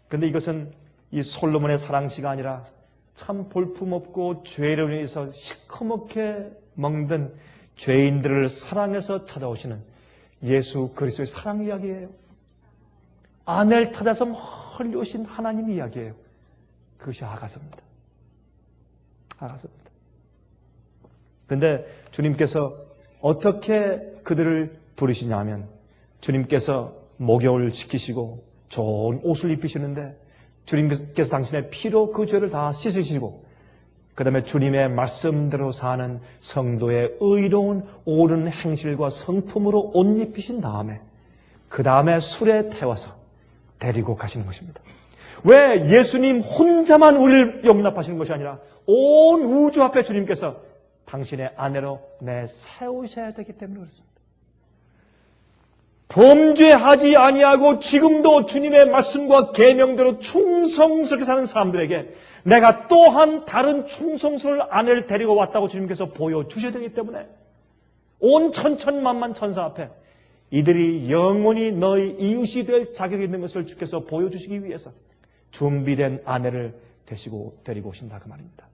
근데 이것은 이 솔로몬의 사랑시가 아니라 참 볼품없고 죄로 인해서 시커멓게 멍든 죄인들을 사랑해서 찾아오시는 예수 그리스도의 사랑 이야기예요. 아내를 찾아서 멀리 오신 하나님 이야기예요. 그것이 아가서입니다. 아가서입니다. 근데 주님께서 어떻게 그들을 부르시냐 하면 주님께서 목욕을 시키시고 좋은 옷을 입히시는데 주님께서 당신의 피로 그 죄를 다 씻으시고 그 다음에 주님의 말씀대로 사는 성도의 의로운 옳은 행실과 성품으로 옷 입히신 다음에 그 다음에 술에 태워서 데리고 가시는 것입니다. 왜 예수님 혼자만 우리를 용납하시는 것이 아니라 온 우주 앞에 주님께서 당신의 아내로 내세우셔야 되기 때문에 그렇습니다. 범죄하지 아니하고 지금도 주님의 말씀과 계명대로 충성스럽게 사는 사람들에게 내가 또한 다른 충성스러운 아내를 데리고 왔다고 주님께서 보여주셔야 되기 때문에 온 천천만만 천사 앞에 이들이 영원히 너희 이웃이 될 자격이 있는 것을 주께서 보여주시기 위해서 준비된 아내를 데리고 오신다 그 말입니다.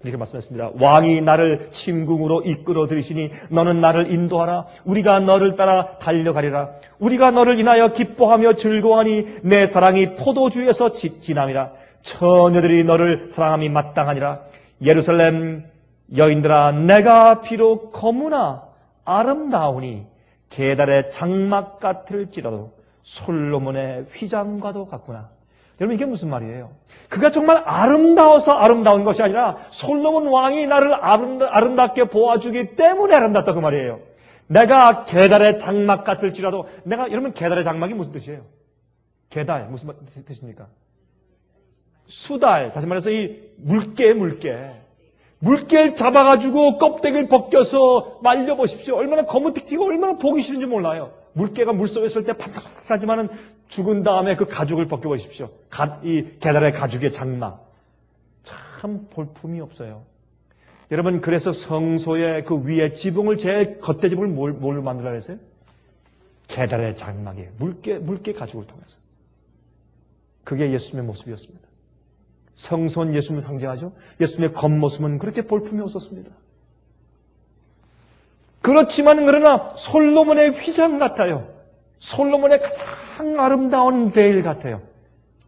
이렇게 말씀했습니다. 왕이 나를 침궁으로 이끌어 들이시니 너는 나를 인도하라. 우리가 너를 따라 달려가리라. 우리가 너를 인하여 기뻐하며 즐거워하니 내 사랑이 포도주에서 진함이라. 처녀들이 너를 사랑함이 마땅하니라. 예루살렘 여인들아, 내가 비록 거무나 아름다우니 계달의 장막 같을지라도 솔로몬의 휘장과도 같구나. 여러분, 이게 무슨 말이에요? 그가 정말 아름다워서 아름다운 것이 아니라 솔로몬 왕이 나를 아름답게 보아주기 때문에 아름답다 그 말이에요. 내가 계달의 장막 같을지라도 여러분, 계달의 장막이 무슨 뜻이에요? 계달 무슨 뜻입니까? 수달, 다시 말해서 이 물개를 잡아가지고 껍데기를 벗겨서 말려보십시오. 얼마나 거무튀고 얼마나 보기 싫은지 몰라요. 물개가 물속에 있을 때 반짝하지만은 죽은 다음에 그 가죽을 벗겨보십시오. 이 계달의 가죽의 장막. 참 볼품이 없어요. 여러분, 그래서 성소의 그 위에 지붕을 제일 겉에 지붕을 뭘로 만들라 그랬어요? 계달의 장막이에요. 물개 가죽을 통해서. 그게 예수님의 모습이었습니다. 성소는 예수님을 상징하죠. 예수님의 겉모습은 그렇게 볼품이 없었습니다. 그렇지만 그러나 솔로몬의 휘장 같아요. 솔로몬의 가장 아름다운 베일 같아요.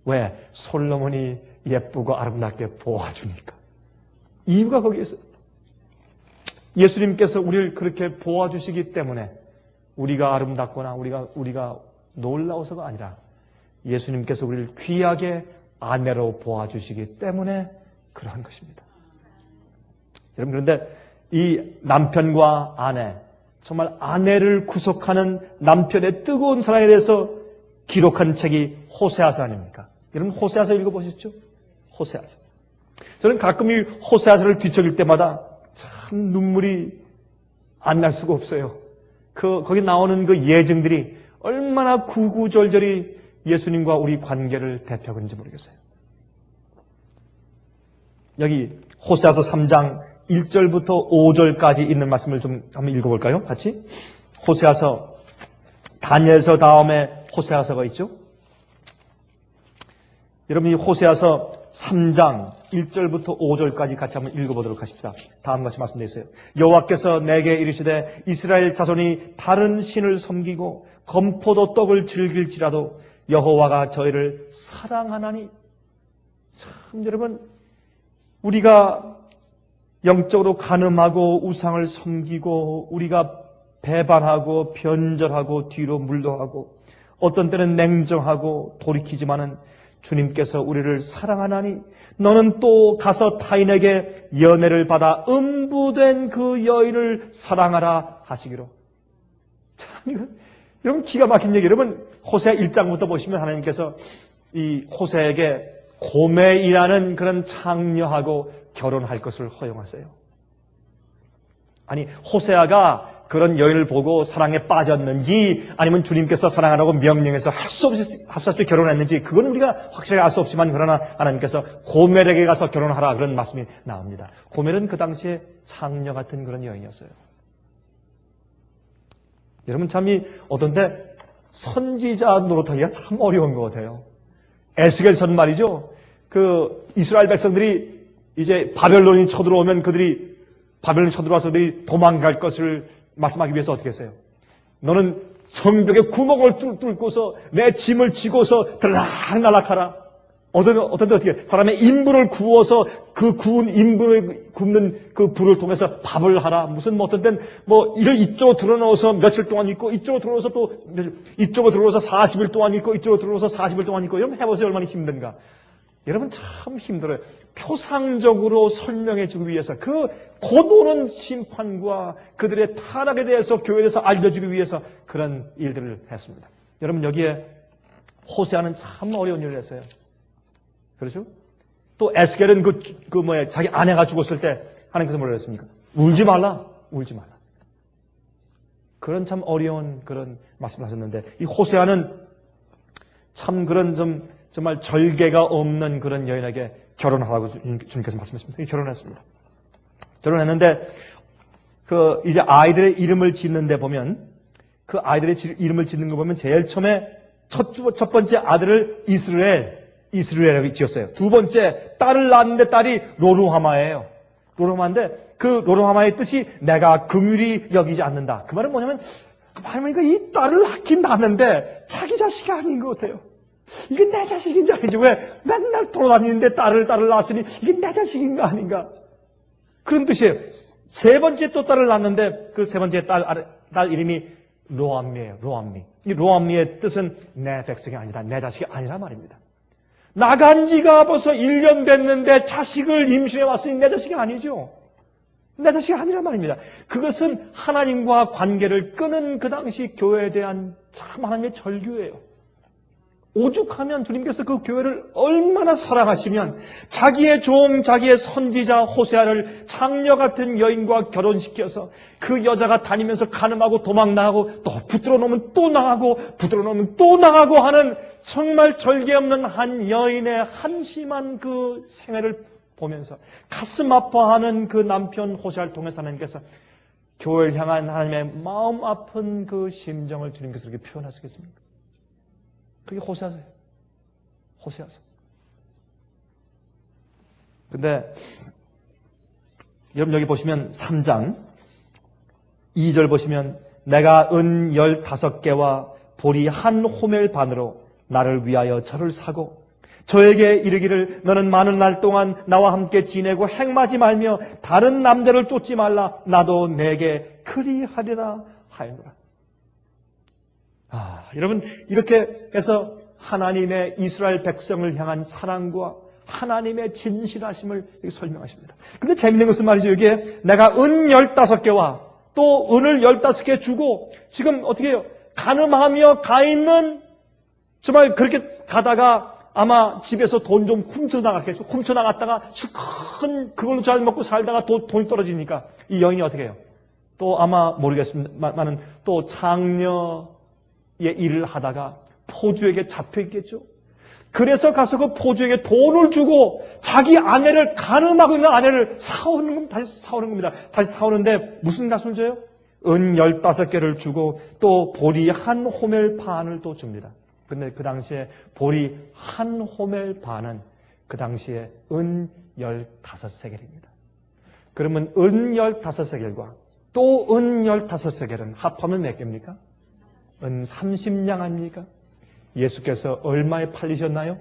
왜? 솔로몬이 예쁘고 아름답게 보아주니까. 이유가 거기에 있어요. 예수님께서 우리를 그렇게 보아주시기 때문에 우리가 아름답거나 우리가 놀라워서가 아니라 예수님께서 우리를 귀하게 아내로 보아주시기 때문에 그러한 것입니다. 여러분, 그런데 이 남편과 아내, 정말 아내를 구속하는 남편의 뜨거운 사랑에 대해서 기록한 책이 호세아서 아닙니까? 여러분, 호세아서 읽어보셨죠? 호세아서. 저는 가끔 이 호세아서를 뒤척일 때마다 참 눈물이 안 날 수가 없어요. 거기 나오는 그 예증들이 얼마나 구구절절히 예수님과 우리 관계를 대표하는지 모르겠어요. 여기 호세아서 3장 1절부터 5절까지 있는 말씀을 좀 한번 읽어볼까요? 같이. 호세아서, 다니엘서 다음에 호세아서가 있죠? 여러분, 이 호세아서 3장 1절부터 5절까지 같이 한번 읽어보도록 하십시다. 다음같이 말씀되어 있어요. 여호와께서 내게 이르시되 이스라엘 자손이 다른 신을 섬기고 건포도 떡을 즐길지라도 여호와가 저희를 사랑하나니. 참, 여러분, 우리가 영적으로 간음하고 우상을 섬기고 우리가 배반하고 변절하고 뒤로 물러가고 어떤 때는 냉정하고 돌이키지만은 주님께서 우리를 사랑하나니 너는 또 가서 타인에게 연애를 받아 음부된 그 여인을 사랑하라 하시기로. 참, 이거 여러분, 기가 막힌 얘기. 여러분, 호세아 1장부터 보시면 하나님께서 이 호세아에게 고멜이라는 그런 창녀하고 결혼할 것을 허용하세요. 아니, 호세아가 그런 여인을 보고 사랑에 빠졌는지 아니면 주님께서 사랑하라고 명령해서 할 수 없이 결혼했는지 그건 우리가 확실하게 알 수 없지만, 그러나 하나님께서 고멜에게 가서 결혼하라 그런 말씀이 나옵니다. 고멜은 그 당시에 창녀 같은 그런 여인이었어요. 여러분, 참 어떤 때 선지자 노릇하기가 참 어려운 것 같아요. 에스겔선 말이죠. 그 이스라엘 백성들이 이제 바벨론이 쳐들어오면 바벨론이 쳐들어와서 그들이 도망갈 것을 말씀하기 위해서 어떻게 했어요? 너는 성벽에 구멍을 뚫고서 내 짐을 지고서 들락날락하라. 어떤 때 어떻게 사람의 인불을 구워서 그 구운 인불을 굽는 그 불을 통해서 밥을 하라. 무슨 어떤 때는 이쪽으로 들어넣어서 며칠 동안 있고 이쪽으로 들어넣어서 또 이쪽으로 들어넣어서 40일 동안 있고 이쪽으로 들어넣어서 40일 동안 있고. 여러분, 해보세요. 얼마나 힘든가. 여러분, 참 힘들어요. 표상적으로 설명해 주기 위해서 그 곧 오는 심판과 그들의 타락에 대해서 교회에서 알려주기 위해서 그런 일들을 했습니다. 여러분, 여기에 호세아는 참 어려운 일을 했어요. 그렇죠? 또 에스겔은 자기 아내가 죽었을 때 하나님께서 뭐라 그랬습니까? 울지 말라. 울지 말라. 그런 참 어려운 그런 말씀을 하셨는데, 이 호세아는 참 그런 정말 절개가 없는 그런 여인에게 결혼하라고 주님께서 말씀하셨습니다. 결혼했습니다. 결혼했는데, 이제 아이들의 이름을 짓는데 보면, 그 아이들의 이름을 짓는 거 보면 제일 처음에 첫 번째 아들을 이스라엘이라고 지었어요. 두 번째 딸을 낳았는데 딸이 로루하마예요. 로루하마인데 그 로루하마의 뜻이 내가 긍휼히 여기지 않는다. 그 말은 뭐냐면 할머니가 이 딸을 낳긴 낳았는데 자기 자식이 아닌 것 같아요. 이게 내 자식인지 아닌지 왜 맨날 돌아다니는데 딸을 낳았으니 이게 내 자식인가 아닌가. 그런 뜻이에요. 세 번째 또 딸을 낳았는데 그 세 번째 딸 이름이 로암미예요. 로암미. 이 로암미의 뜻은 내 백성이 아니라 내 자식이 아니라 말입니다. 나간 지가 벌써 1년 됐는데 자식을 임신해 왔으니 내 자식이 아니죠. 내 자식이 아니란 말입니다. 그것은 하나님과 관계를 끊은 그 당시 교회에 대한 참 하나님의 절규예요. 오죽하면 주님께서 그 교회를 얼마나 사랑하시면 자기의 종, 자기의 선지자 호세아를 장녀 같은 여인과 결혼시켜서 그 여자가 다니면서 간음하고 도망나가고 또 붙들어 놓으면 또 나가고 붙들어 놓으면 또 나가고 하는 정말 절개 없는 한 여인의 한심한 그 생애를 보면서 가슴 아파하는 그 남편 호세아를 통해서 하나님께서 교회를 향한 하나님의 마음 아픈 그 심정을 주님께서 이렇게 표현하시겠습니까? 그게 호세아서예요. 호세아서. 근데 여러분 여기 보시면 3장 2절 보시면 내가 은 15개와 보리 한 호멜 반으로 나를 위하여 저를 사고 저에게 이르기를 너는 많은 날 동안 나와 함께 지내고 행마지 말며 다른 남자를 쫓지 말라. 나도 내게 그리하리라 하였노라. 여러분 이렇게 해서 하나님의 이스라엘 백성을 향한 사랑과 하나님의 진실하심을 설명하십니다. 근데 재밌는 것은 말이죠. 여기에 내가 은 15개와 또 은을 15개 주고 지금 어떻게 해요? 가늠하며 가 있는 정말 그렇게 가다가 아마 집에서 돈 좀 훔쳐나갔겠죠. 훔쳐나갔다가 실컷 그걸로 잘 먹고 살다가 돈이 떨어지니까 이 여인이 어떻게 해요? 또 아마 모르겠습니다만은 또 장녀 일을 하다가 포주에게 잡혀 있겠죠. 그래서 가서 그 포주에게 돈을 주고 자기 아내를 간음하고 있는 아내를 다시 사오는 겁니다. 다시 사오는데 무슨 값을 줘요? 은 15개를 주고 또 보리 한 호멜 반을 또 줍니다. 근데 그 당시에 보리 한 호멜 반은 그 당시에 은 15세겔입니다. 그러면 은 15세겔과 또 은 15세겔은 합하면 몇 개입니까? 은 30냥 아닙니까? 예수께서 얼마에 팔리셨나요?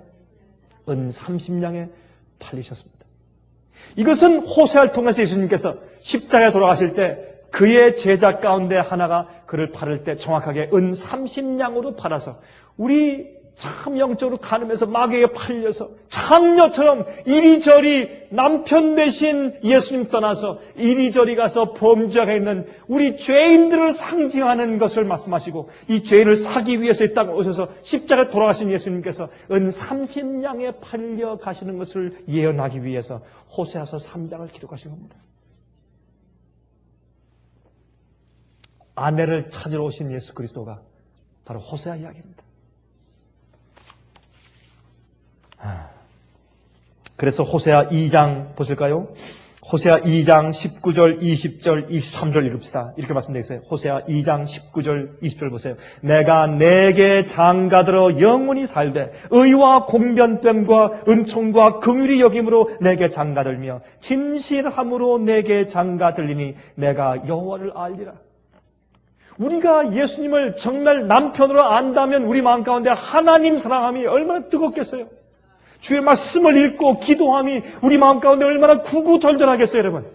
은 30냥에 팔리셨습니다. 이것은 호세아를 통해서 예수님께서 십자가에 돌아가실 때 그의 제자 가운데 하나가 그를 팔을 때 정확하게 은 30냥으로 팔아서 우리 참 영적으로 간음해서 마귀에게 팔려서 장녀처럼 이리저리 남편 대신 예수님 떠나서 이리저리 가서 범죄하게 있는 우리 죄인들을 상징하는 것을 말씀하시고 이 죄인을 사기 위해서 이 땅에 오셔서 십자가에 돌아가신 예수님께서 은 30냥에 팔려 가시는 것을 예언하기 위해서 호세아서 3장을 기록하신 겁니다. 아내를 찾으러 오신 예수 그리스도가 바로 호세아 이야기입니다. 그래서 호세아 2장 보실까요? 호세아 2장 19절, 20절, 23절 읽읍시다. 이렇게 말씀되어 있어요. 호세아 2장 19절, 20절 보세요. 내가 내게 장가들어 영원히 살되 의와 공변됨과 은총과 긍휼히 여김으로 내게 장가들며 진실함으로 내게 장가들리니 내가 여호와를 알리라. 우리가 예수님을 정말 남편으로 안다면 우리 마음 가운데 하나님 사랑함이 얼마나 뜨겁겠어요. 주의 말씀을 읽고 기도함이 우리 마음 가운데 얼마나 구구절절하겠어요, 여러분.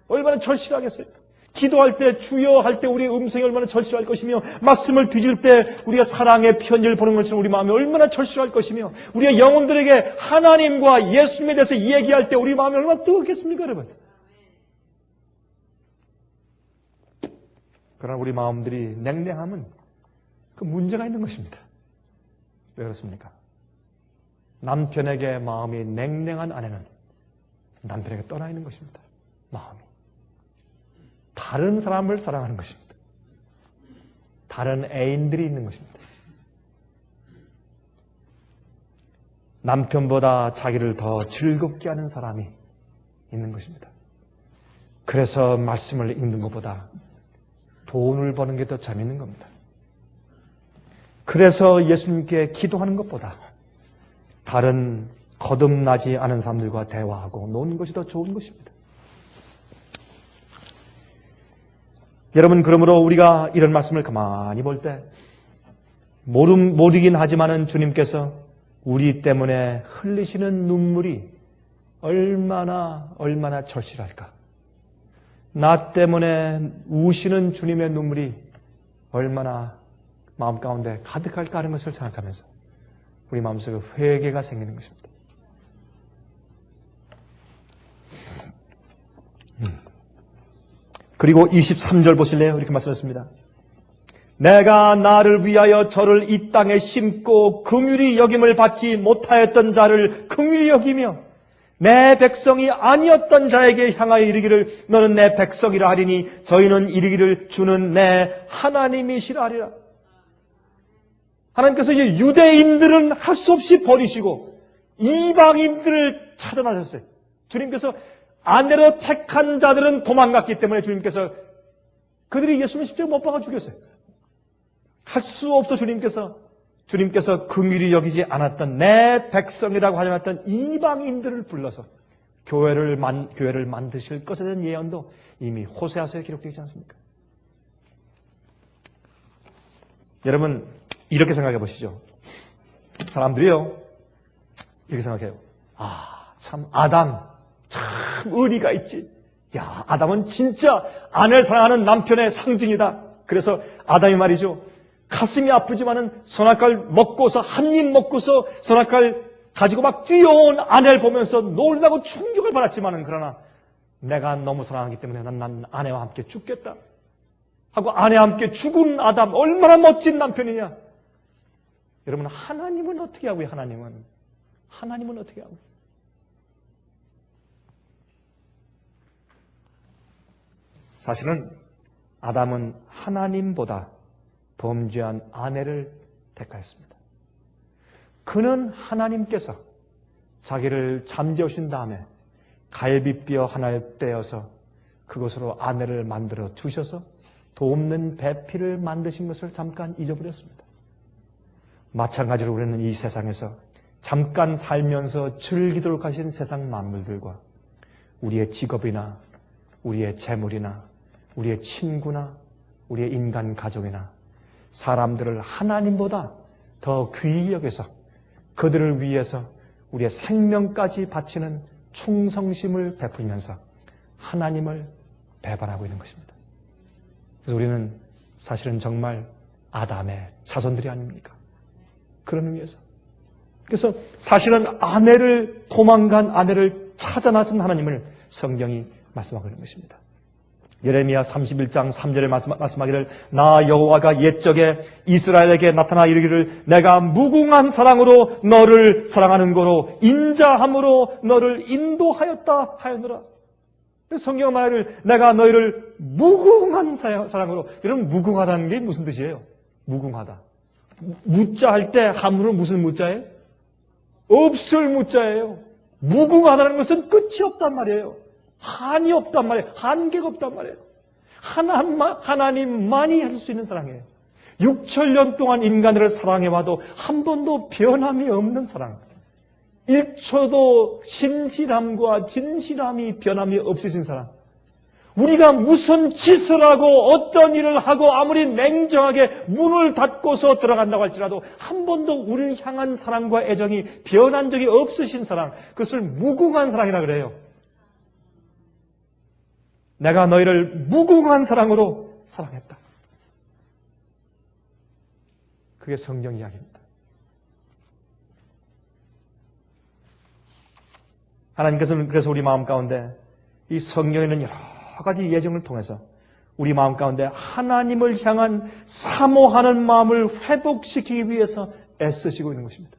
얼마나 절실하겠어요. 기도할 때 주여 할 때 우리의 음성이 얼마나 절실할 것이며 말씀을 뒤질 때 우리가 사랑의 편지를 보는 것처럼 우리 마음이 얼마나 절실할 것이며 우리가 영혼들에게 하나님과 예수님에 대해서 이야기할 때 우리 마음이 얼마나 뜨겁겠습니까, 여러분. 그러나 우리 마음들이 냉랭함은 그 문제가 있는 것입니다. 왜 그렇습니까? 남편에게 마음이 냉랭한 아내는 남편에게 떠나 있는 것입니다. 마음이. 다른 사람을 사랑하는 것입니다. 다른 애인들이 있는 것입니다. 남편보다 자기를 더 즐겁게 하는 사람이 있는 것입니다. 그래서 말씀을 읽는 것보다 돈을 버는 게 더 재밌는 겁니다. 그래서 예수님께 기도하는 것보다 다른 거듭나지 않은 사람들과 대화하고 노는 것이 더 좋은 것입니다. 여러분, 그러므로 우리가 이런 말씀을 가만히 볼 때 모르긴 하지만은 주님께서 우리 때문에 흘리시는 눈물이 얼마나 절실할까. 나 때문에 우시는 주님의 눈물이 얼마나 마음 가운데 가득할까 하는 것을 생각하면서 우리 마음속에 회개가 생기는 것입니다. 그리고 23절 보실래요? 이렇게 말씀했습니다. 내가 나를 위하여 저를 이 땅에 심고 긍휼히 여김을 받지 못하였던 자를 긍휼히 여기며 내 백성이 아니었던 자에게 향하여 이르기를 너는 내 백성이라 하리니 저희는 이르기를 주는 내 하나님이시라 하리라. 하나님께서 이제 유대인들은 할 수 없이 버리시고 이방인들을 차단하셨어요. 주님께서 아내로 택한 자들은 도망갔기 때문에 주님께서 그들이 예수님 십자가에 못 박아 죽였어요. 할 수 없어 주님께서 긍휼히 여기지 않았던 내 백성이라고 하지 않았던 이방인들을 불러서 교회를 만드실 것에 대한 예언도 이미 호세아서에 기록되어 있지 않습니까? 여러분, 이렇게 생각해 보시죠. 사람들이요, 이렇게 생각해요. 참 아담 참 의리가 있지. 야, 아담은 진짜 아내를 사랑하는 남편의 상징이다. 그래서 아담이 말이죠, 가슴이 아프지만은 선악과를 먹고서 한 입 먹고서 선악과를 가지고 막 뛰어온 아내를 보면서 놀라고 충격을 받았지만은 그러나 내가 너무 사랑하기 때문에 난 아내와 함께 죽겠다 하고 아내와 함께 죽은 아담, 얼마나 멋진 남편이냐. 여러분, 하나님은 어떻게 하고요? 하나님은 어떻게 하고요? 사실은 아담은 하나님보다 범죄한 아내를 택하였습니다. 그는 하나님께서 자기를 잠재우신 다음에 갈비뼈 하나를 떼어서 그것으로 아내를 만들어 주셔서 돕는 배필을 만드신 것을 잠깐 잊어버렸습니다. 마찬가지로 우리는 이 세상에서 잠깐 살면서 즐기도록 하신 세상 만물들과 우리의 직업이나 우리의 재물이나 우리의 친구나 우리의 인간 가족이나 사람들을 하나님보다 더 귀히 여겨서 그들을 위해서 우리의 생명까지 바치는 충성심을 베풀면서 하나님을 배반하고 있는 것입니다. 그래서 우리는 사실은 정말 아담의 자손들이 아닙니까? 그런 의미에서. 그래서 사실은 도망간 아내를 찾아 나선 하나님을 성경이 말씀하고 있는 것입니다. 예레미야 31장 3절에 말씀하기를 나 여호와가 옛적에 이스라엘에게 나타나 이르기를 내가 무궁한 사랑으로 너를 사랑하는 거로 인자함으로 너를 인도하였다 하였노라. 성경 말을 내가 너희를 무궁한 사랑으로. 여러분, 무궁하다는 게 무슨 뜻이에요? 무궁하다. 무자 할 때 함으로는 무슨 무자예요? 없을 무자예요. 무궁하다는 것은 끝이 없단 말이에요. 한이 없단 말이에요. 한계가 없단 말이에요. 하나님만이 할 수 있는 사랑이에요. 6천년 동안 인간들을 사랑해와도 한 번도 변함이 없는 사랑. 1초도 신실함과 진실함이 변함이 없으신 사랑. 우리가 무슨 짓을 하고 어떤 일을 하고 아무리 냉정하게 문을 닫고서 들어간다고 할지라도 한 번도 우리를 향한 사랑과 애정이 변한 적이 없으신 사랑. 그것을 무궁한 사랑이라 그래요. 내가 너희를 무궁한 사랑으로 사랑했다. 그게 성경 이야기입니다. 하나님께서는 그래서 우리 마음 가운데 이 성경에는 여러 가지 예정을 통해서 우리 마음 가운데 하나님을 향한 사모하는 마음을 회복시키기 위해서 애쓰시고 있는 것입니다.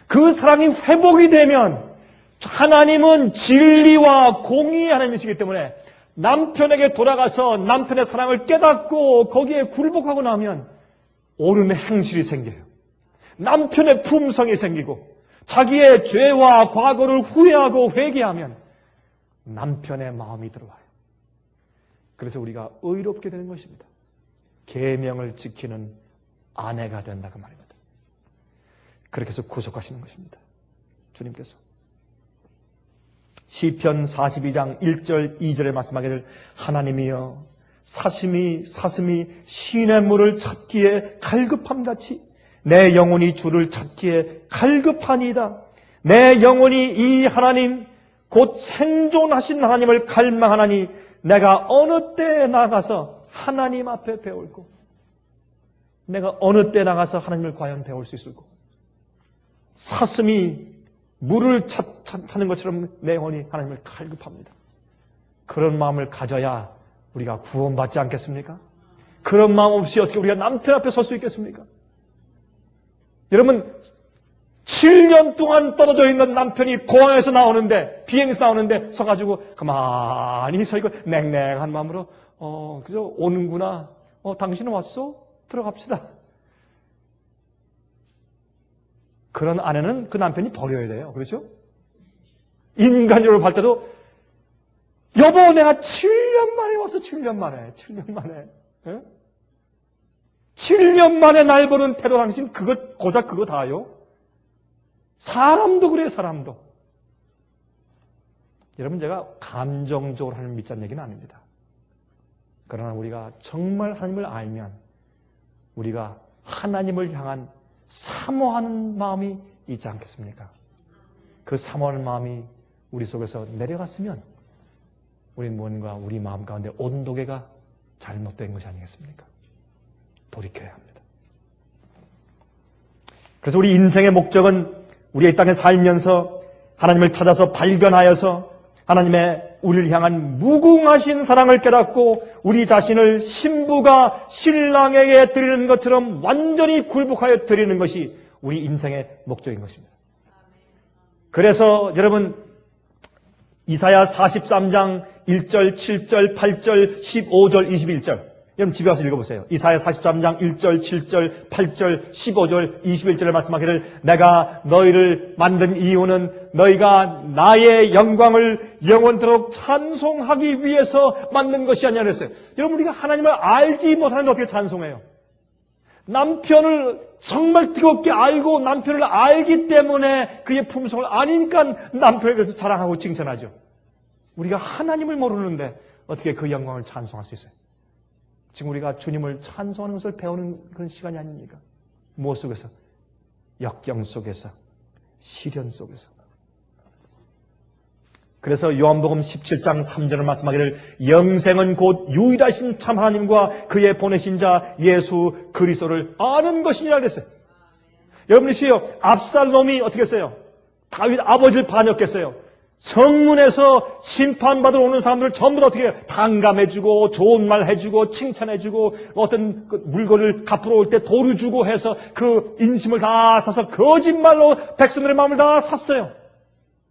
그 사랑이 회복이 되면 하나님은 진리와 공의의 하나님이시기 때문에 남편에게 돌아가서 남편의 사랑을 깨닫고 거기에 굴복하고 나면 옳은 행실이 생겨요. 남편의 품성이 생기고 자기의 죄와 과거를 후회하고 회개하면 남편의 마음이 들어와요. 그래서 우리가 의롭게 되는 것입니다. 계명을 지키는 아내가 된다 그 말입니다. 그렇게 해서 구속하시는 것입니다. 주님께서 시편 42장 1절 2절에 말씀하기를 하나님이여 사슴이 시냇물을 찾기에 갈급함같이 내 영혼이 주를 찾기에 갈급하니이다. 내 영혼이 이 하나님 곧 생존하신 하나님을 갈망하나니 내가 어느 때에 나가서 하나님 앞에 배울고 내가 어느 때 나가서 하나님을 과연 배울 수 있을까? 사슴이 물을 찾는 것처럼 내 영혼이 하나님을 갈급합니다. 그런 마음을 가져야 우리가 구원받지 않겠습니까? 그런 마음 없이 어떻게 우리가 남편 앞에 설 수 있겠습니까? 여러분 7년 동안 떨어져 있는 남편이 공항에서 나오는데 비행기에서 나오는데 서가지고 가만히 서 있고 냉랭한 마음으로 그저 오는구나. 당신은 왔어? 들어갑시다. 그런 아내는 그 남편이 버려야 돼요. 그렇죠? 인간적으로 볼 때도 여보 내가 7년 만에 왔어. 7년 만에. 예? 7년 만에 날 보는 태도 당신 고작 그거 다요? 사람도 그래요. 사람도. 여러분 제가 감정적으로 하는 밑잔 얘기는 아닙니다. 그러나 우리가 정말 하나님을 알면 우리가 하나님을 향한 사모하는 마음이 있지 않겠습니까? 그 사모하는 마음이 우리 속에서 내려갔으면 우리는 뭔가 우리 마음 가운데 온도계가 잘못된 것이 아니겠습니까? 돌이켜야 합니다. 그래서 우리 인생의 목적은 우리가 이 땅에 살면서 하나님을 찾아서 발견하여서 하나님의 우리를 향한 무궁하신 사랑을 깨닫고 우리 자신을 신부가 신랑에게 드리는 것처럼 완전히 굴복하여 드리는 것이 우리 인생의 목적인 것입니다. 그래서 여러분 이사야 43장 1절, 7절, 8절, 15절, 21절 여러분 집에 와서 읽어보세요. 이사야 43장 1절, 7절, 8절, 15절, 21절에 말씀하기를 내가 너희를 만든 이유는 너희가 나의 영광을 영원토록 찬송하기 위해서 만든 것이 아니라 그랬어요. 여러분 우리가 하나님을 알지 못하는데 어떻게 찬송해요? 남편을 정말 뜨겁게 알고 남편을 알기 때문에 그의 품성을 아니니까 남편에 대해서 자랑하고 칭찬하죠. 우리가 하나님을 모르는데 어떻게 그 영광을 찬송할 수 있어요? 지금 우리가 주님을 찬송하는 것을 배우는 그런 시간이 아닙니까? 무엇 속에서? 역경 속에서, 시련 속에서. 그래서 요한복음 17장 3절을 말씀하기를 영생은 곧 유일하신 참 하나님과 그의 보내신 자 예수 그리스도를 아는 것이니라 그랬어요. 여러분이시요 압살롬이 어떻게 했어요? 다윗 아버지를 반역했어요. 성문에서 심판받으러 오는 사람들을 전부 다 어떻게 해요? 탕감해주고 좋은 말 해주고 칭찬해주고 어떤 그 물건을 갚으러 올 때 도루 주고 해서 그 인심을 다 사서 거짓말로 백성들의 마음을 다 샀어요.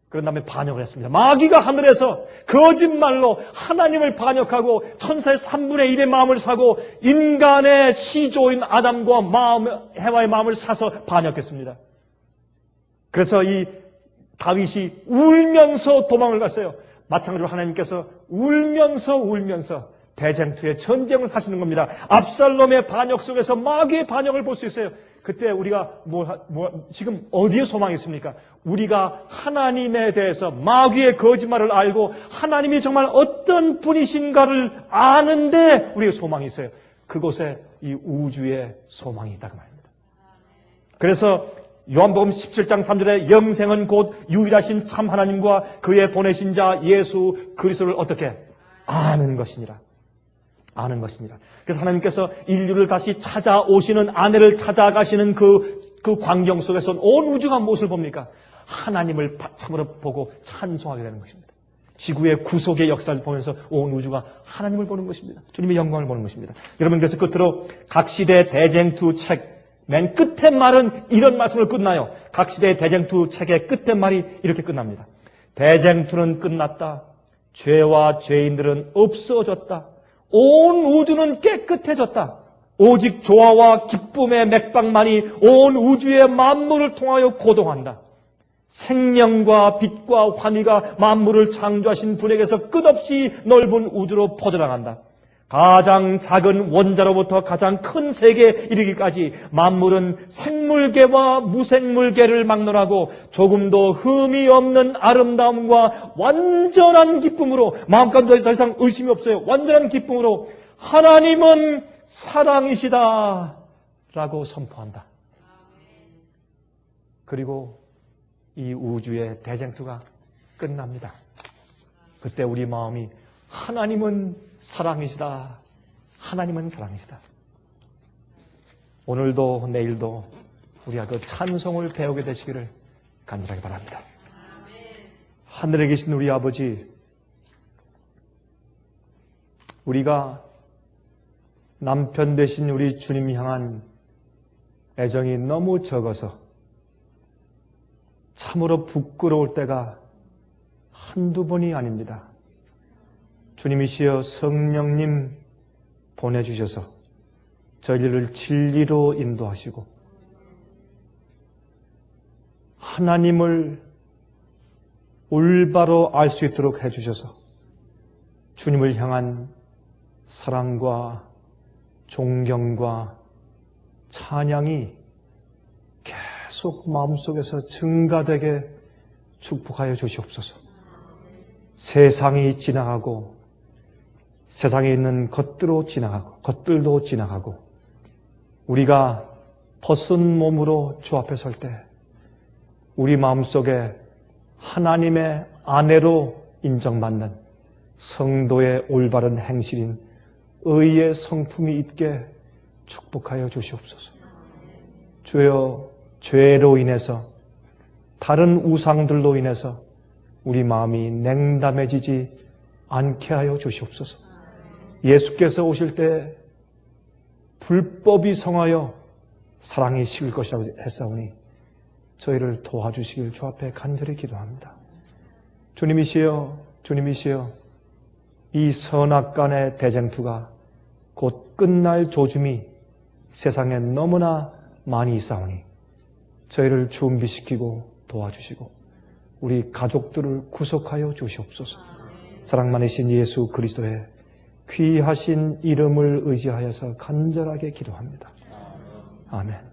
그런 다음에 반역을 했습니다. 마귀가 하늘에서 거짓말로 하나님을 반역하고 천사의 3분의 1의 마음을 사고 인간의 시조인 아담과 해와의 마음을 사서 반역했습니다. 그래서 이 다윗이 울면서 도망을 갔어요. 마찬가지로 하나님께서 울면서 대쟁투의 전쟁을 하시는 겁니다. 압살롬의 반역 속에서 마귀의 반역을 볼 수 있어요. 그때 우리가 지금 어디에 소망이 있습니까? 우리가 하나님에 대해서 마귀의 거짓말을 알고 하나님이 정말 어떤 분이신가를 아는데 우리가 소망이 있어요. 그곳에 이 우주의 소망이 있다 그 말입니다. 그래서 요한복음 17장 3절에 영생은 곧 유일하신 참 하나님과 그의 보내신 자 예수 그리스도를 어떻게 아는 것이니라. 아는 것입니다. 그래서 하나님께서 인류를 다시 찾아오시는 아내를 찾아가시는 그 광경 속에서 온 우주가 무엇을 봅니까? 하나님을 참으로 보고 찬송하게 되는 것입니다. 지구의 구속의 역사를 보면서 온 우주가 하나님을 보는 것입니다. 주님의 영광을 보는 것입니다. 여러분 그래서 끝으로 각 시대 대쟁투 책 맨 끝에 말은 이런 말씀을 끝나요. 각 시대의 대쟁투 책의 끝에 말이 이렇게 끝납니다. 대쟁투는 끝났다. 죄와 죄인들은 없어졌다. 온 우주는 깨끗해졌다. 오직 조화와 기쁨의 맥박만이 온 우주의 만물을 통하여 고동한다. 생명과 빛과 환희가 만물을 창조하신 분에게서 끝없이 넓은 우주로 퍼져나간다. 가장 작은 원자로부터 가장 큰 세계에 이르기까지 만물은 생물계와 무생물계를 막론하고 조금도 흠이 없는 아름다움과 완전한 기쁨으로, 마음 가운데 더 이상 의심이 없어요. 완전한 기쁨으로 하나님은 사랑이시다 라고 선포한다. 그리고 이 우주의 대쟁투가 끝납니다. 그때 우리 마음이 하나님은 사랑이시다. 하나님은 사랑이시다. 오늘도 내일도 우리가 그 찬송을 배우게 되시기를 간절하게 바랍니다. 하늘에 계신 우리 아버지, 우리가 남편 되신 우리 주님 향한 애정이 너무 적어서 참으로 부끄러울 때가 한두 번이 아닙니다. 주님이시여 성령님 보내주셔서 저희를 진리로 인도하시고 하나님을 올바로 알 수 있도록 해주셔서 주님을 향한 사랑과 존경과 찬양이 계속 마음속에서 증가되게 축복하여 주시옵소서. 세상이 지나가고 세상에 있는 것들도 지나가고 우리가 벗은 몸으로 주 앞에 설 때 우리 마음속에 하나님의 아내로 인정받는 성도의 올바른 행실인 의의 성품이 있게 축복하여 주시옵소서. 주여, 죄로 인해서 다른 우상들로 인해서 우리 마음이 냉담해지지 않게 하여 주시옵소서. 예수께서 오실 때 불법이 성하여 사랑이 식을 것이라고 했사오니 저희를 도와주시길 주 앞에 간절히 기도합니다. 주님이시여, 주님이시여, 이 선악간의 대쟁투가 곧 끝날 조짐이 세상에 너무나 많이 있사오니 저희를 준비시키고 도와주시고 우리 가족들을 구속하여 주시옵소서. 사랑 많으신 예수 그리스도의 귀하신 이름을 의지하여서 간절하게 기도합니다. 아멘.